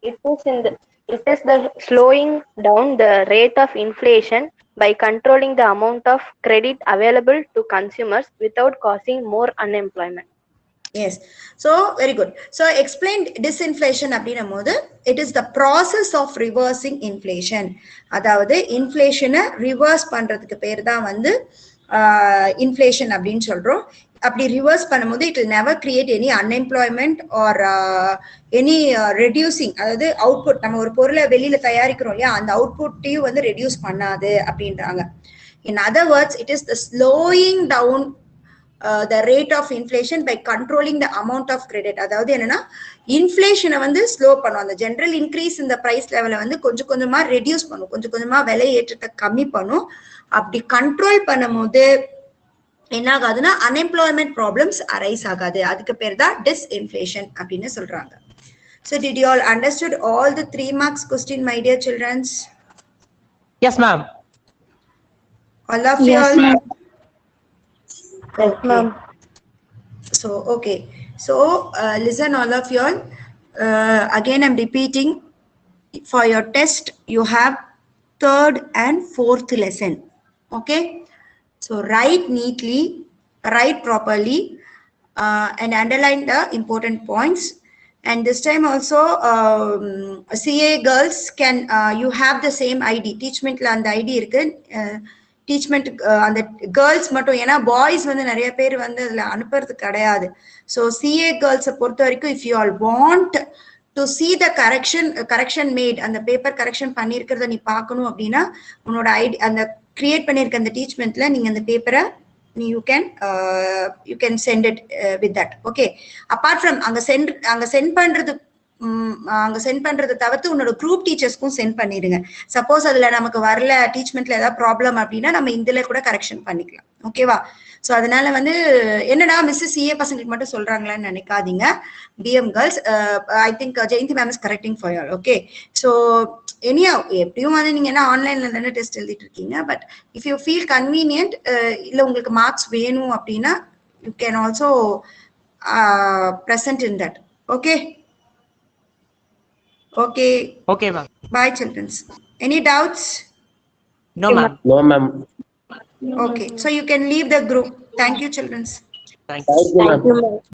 it is the slowing down the rate of inflation by controlling the amount of credit available to consumers without causing more unemployment. Yes. So very good. So explained disinflation அப்படின்னும் போது it is the process of reversing inflation. அதாவது இன்ஃப்ளேஷனை reverse பண்றதுக்கு பேர் தான் வந்து inflation அப்படின்னு சொல்றோம். அப்படி ரிவர்ஸ் பண்ணும்போது it will never create any unemployment or any reducing, அதாவது அவுட்புட், நம்ம ஒரு பொருளை வெளியில தயாரிக்கிறோம் இல்லையா, அந்த அவுட்புட்டையும் வந்து ரெடியூஸ் பண்ணாது அப்படின்றாங்க. In other words, it is the slowing down the rate of inflation by controlling the amount of credit. அதாவது என்னன்னா இன்ஃப்ளேஷனை வந்து ஸ்லோ பண்ணும், அந்த ஜெனரல் இன்க்ரீஸ் இந்த பிரைஸ் லெவலை வந்து கொஞ்சம் கொஞ்சமா ரெடியூஸ் பண்ணும், கொஞ்சம் கொஞ்சமா விலை ஏற்றத்தை கம்மி பண்ணும். அப்படி கண்ட்ரோல் பண்ணும்போது என்ன ஆகாதுன்னா அன்எம்ப்ளாய்மெண்ட் ப்ராப்ளம்ஸ் அரைஸ் ஆகாது. அதுக்கு பேர் தான் டிஸ்இன்ஃப்ளேஷன் அப்படின்னு சொல்றாங்க. So did you all understood all the 3 marks question, my dear children? Yes, ma'am. All of you all? Yes, ma'am. So okay, so listen all of you all, again I'm repeating, for your test you have 3rd and 4th lesson. Okay, so write neatly, write properly, and underline the important points. And this time also CA girls can you have the same ID, teachment la and ID irukku, Teachmint அந்த girls மட்டும், ஏன்னா boys வந்து நிறைய பேர் வந்து அதுல அனுப்புறது கிடையாது. ஸோ சிஏ கேர்ள்ஸை பொறுத்த வரைக்கும் if you all want to see the correction made, அந்த பேப்பர் கரெக்ஷன் பண்ணியிருக்கிறத நீ பார்க்கணும் அப்படின்னா உன்னோட ஐடி அந்த கிரியேட் பண்ணியிருக்க அந்த டீச்மெண்ட்ல நீங்க அந்த பேப்பரை you can send it with that. Okay, apart from அங்க சென்ட் பண்றதை தவிர்த்து உன்னோட குரூப் டீச்சர்ஸ்க்கும் சென்ட் பண்ணிடுங்க. சப்போஸ் அதுல நமக்கு வரல, டீச்மெண்ட்ல ஏதாவது ப்ராப்ளம் அப்படின்னா நம்ம இதுல கூட கரெக்ஷன் பண்ணிக்கலாம். ஓகேவா? ஸோ அதனால வந்து என்னடா மிஸ் சிஏ பசங்களுக்கு மட்டும் சொல்றாங்களான்னு நினைக்காதீங்க. PM girls, I think Jayanthi ma'am is correcting for you all. Okay, so anyway எப்படியும் வந்து நீங்க என்ன ஆன்லைன்ல தானே டெஸ்ட் எழுதிட்டு இருக்கீங்க, but if you feel convenient, இல்ல உங்களுக்கு மார்க்ஸ் வேணும் அப்படின்னா you can also present in that. Okay. Okay. Okay, ma'am. Bye, children. Any doubts? No, ma'am. No, ma'am. Okay, so you can leave the group. Thank you, children. Thank you. Thank you, ma'am.